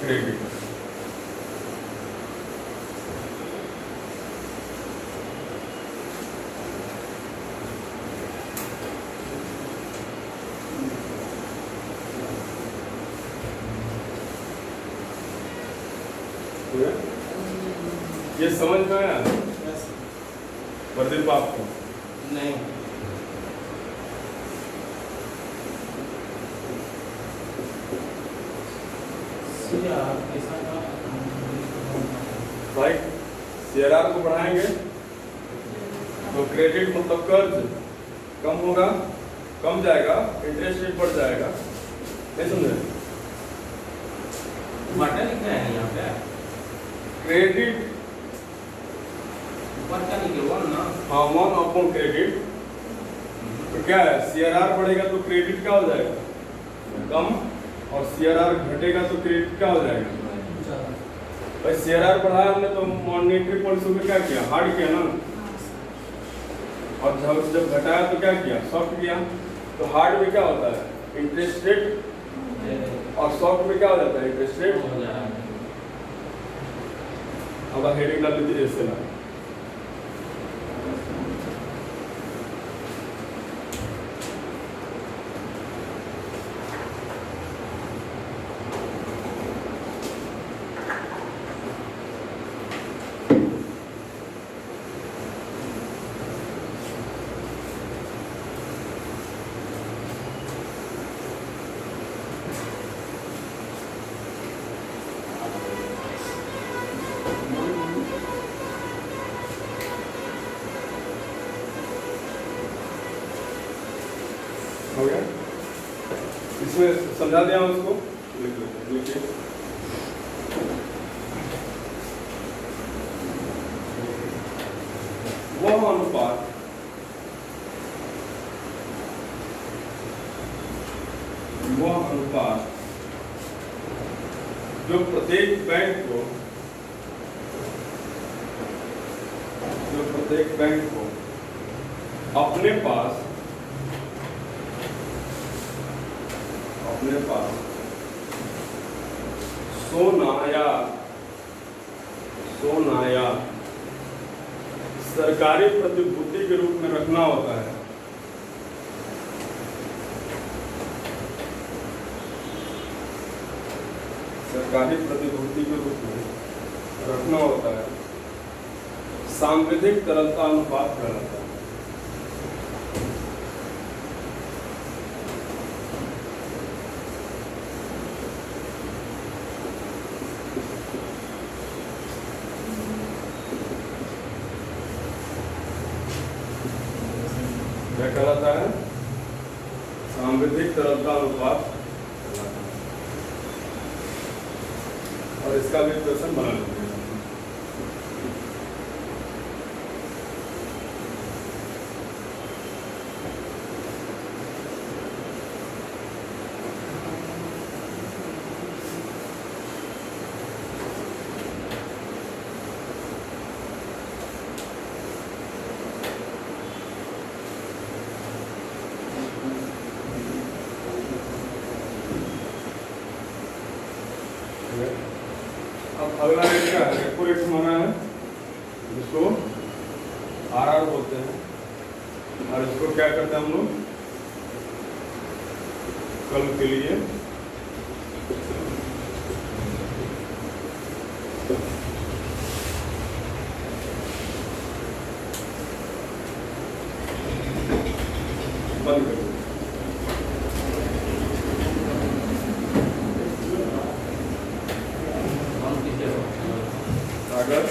क्रेडिट ये समझ में आया प्रदीप आपको? नहीं भाई CRR को बढ़ाएंगे तो क्रेडिट मतलब कर्ज कम होगा, कम जाएगा, इंटरेस्ट रेट बढ़ जाएगा। नहीं समझे? बटा लिखा है यहाँ पे क्रेडिट ऊपर क्या लिखे 1 ना? हाँ 1 क्रेडिट। तो क्या है? CRR बढ़ेगा तो क्रेडिट क्या हो जाएगा? कम। और CRR घटेगा तो क्रेडिट क्या हो जाएगा? भाई CRR बढ़ाया हमने तो मॉनेटरी पॉलिसी में क्या किया? हार्ड किया ना। और जब घटाया तो क्या किया? सॉफ्ट किया। तो हार्ड में क्या होता है? Interest rate. और सॉफ्ट में क्या हो जाता है? Interest rate. अब हेडिंग डाल लीजिए ऐसे ना। हो गया? इसमें समझा दिया हूं उसको। लिखिए वह अनुपात जो प्रत्येक बैंक को अपने पास सोना या सरकारी प्रतिभूति के रूप में रखना होता है। सरकारी प्रतिभूति के रूप में रखना होता है। सांविधिक तरलता अनुपात कहलाता है। क्या कहलाता है? सांविधिक तरलता अनुपात कहलाता है। इसका भी इक्वेशन बना लेते हैं। अब अगला रेट क्या है? रेपो रेट हमारा है जिसको आरआर बोलते हैं, और इसको क्या करते हैं हम लोग कल के लिए बंद कर देते हैं। हम किसे अगर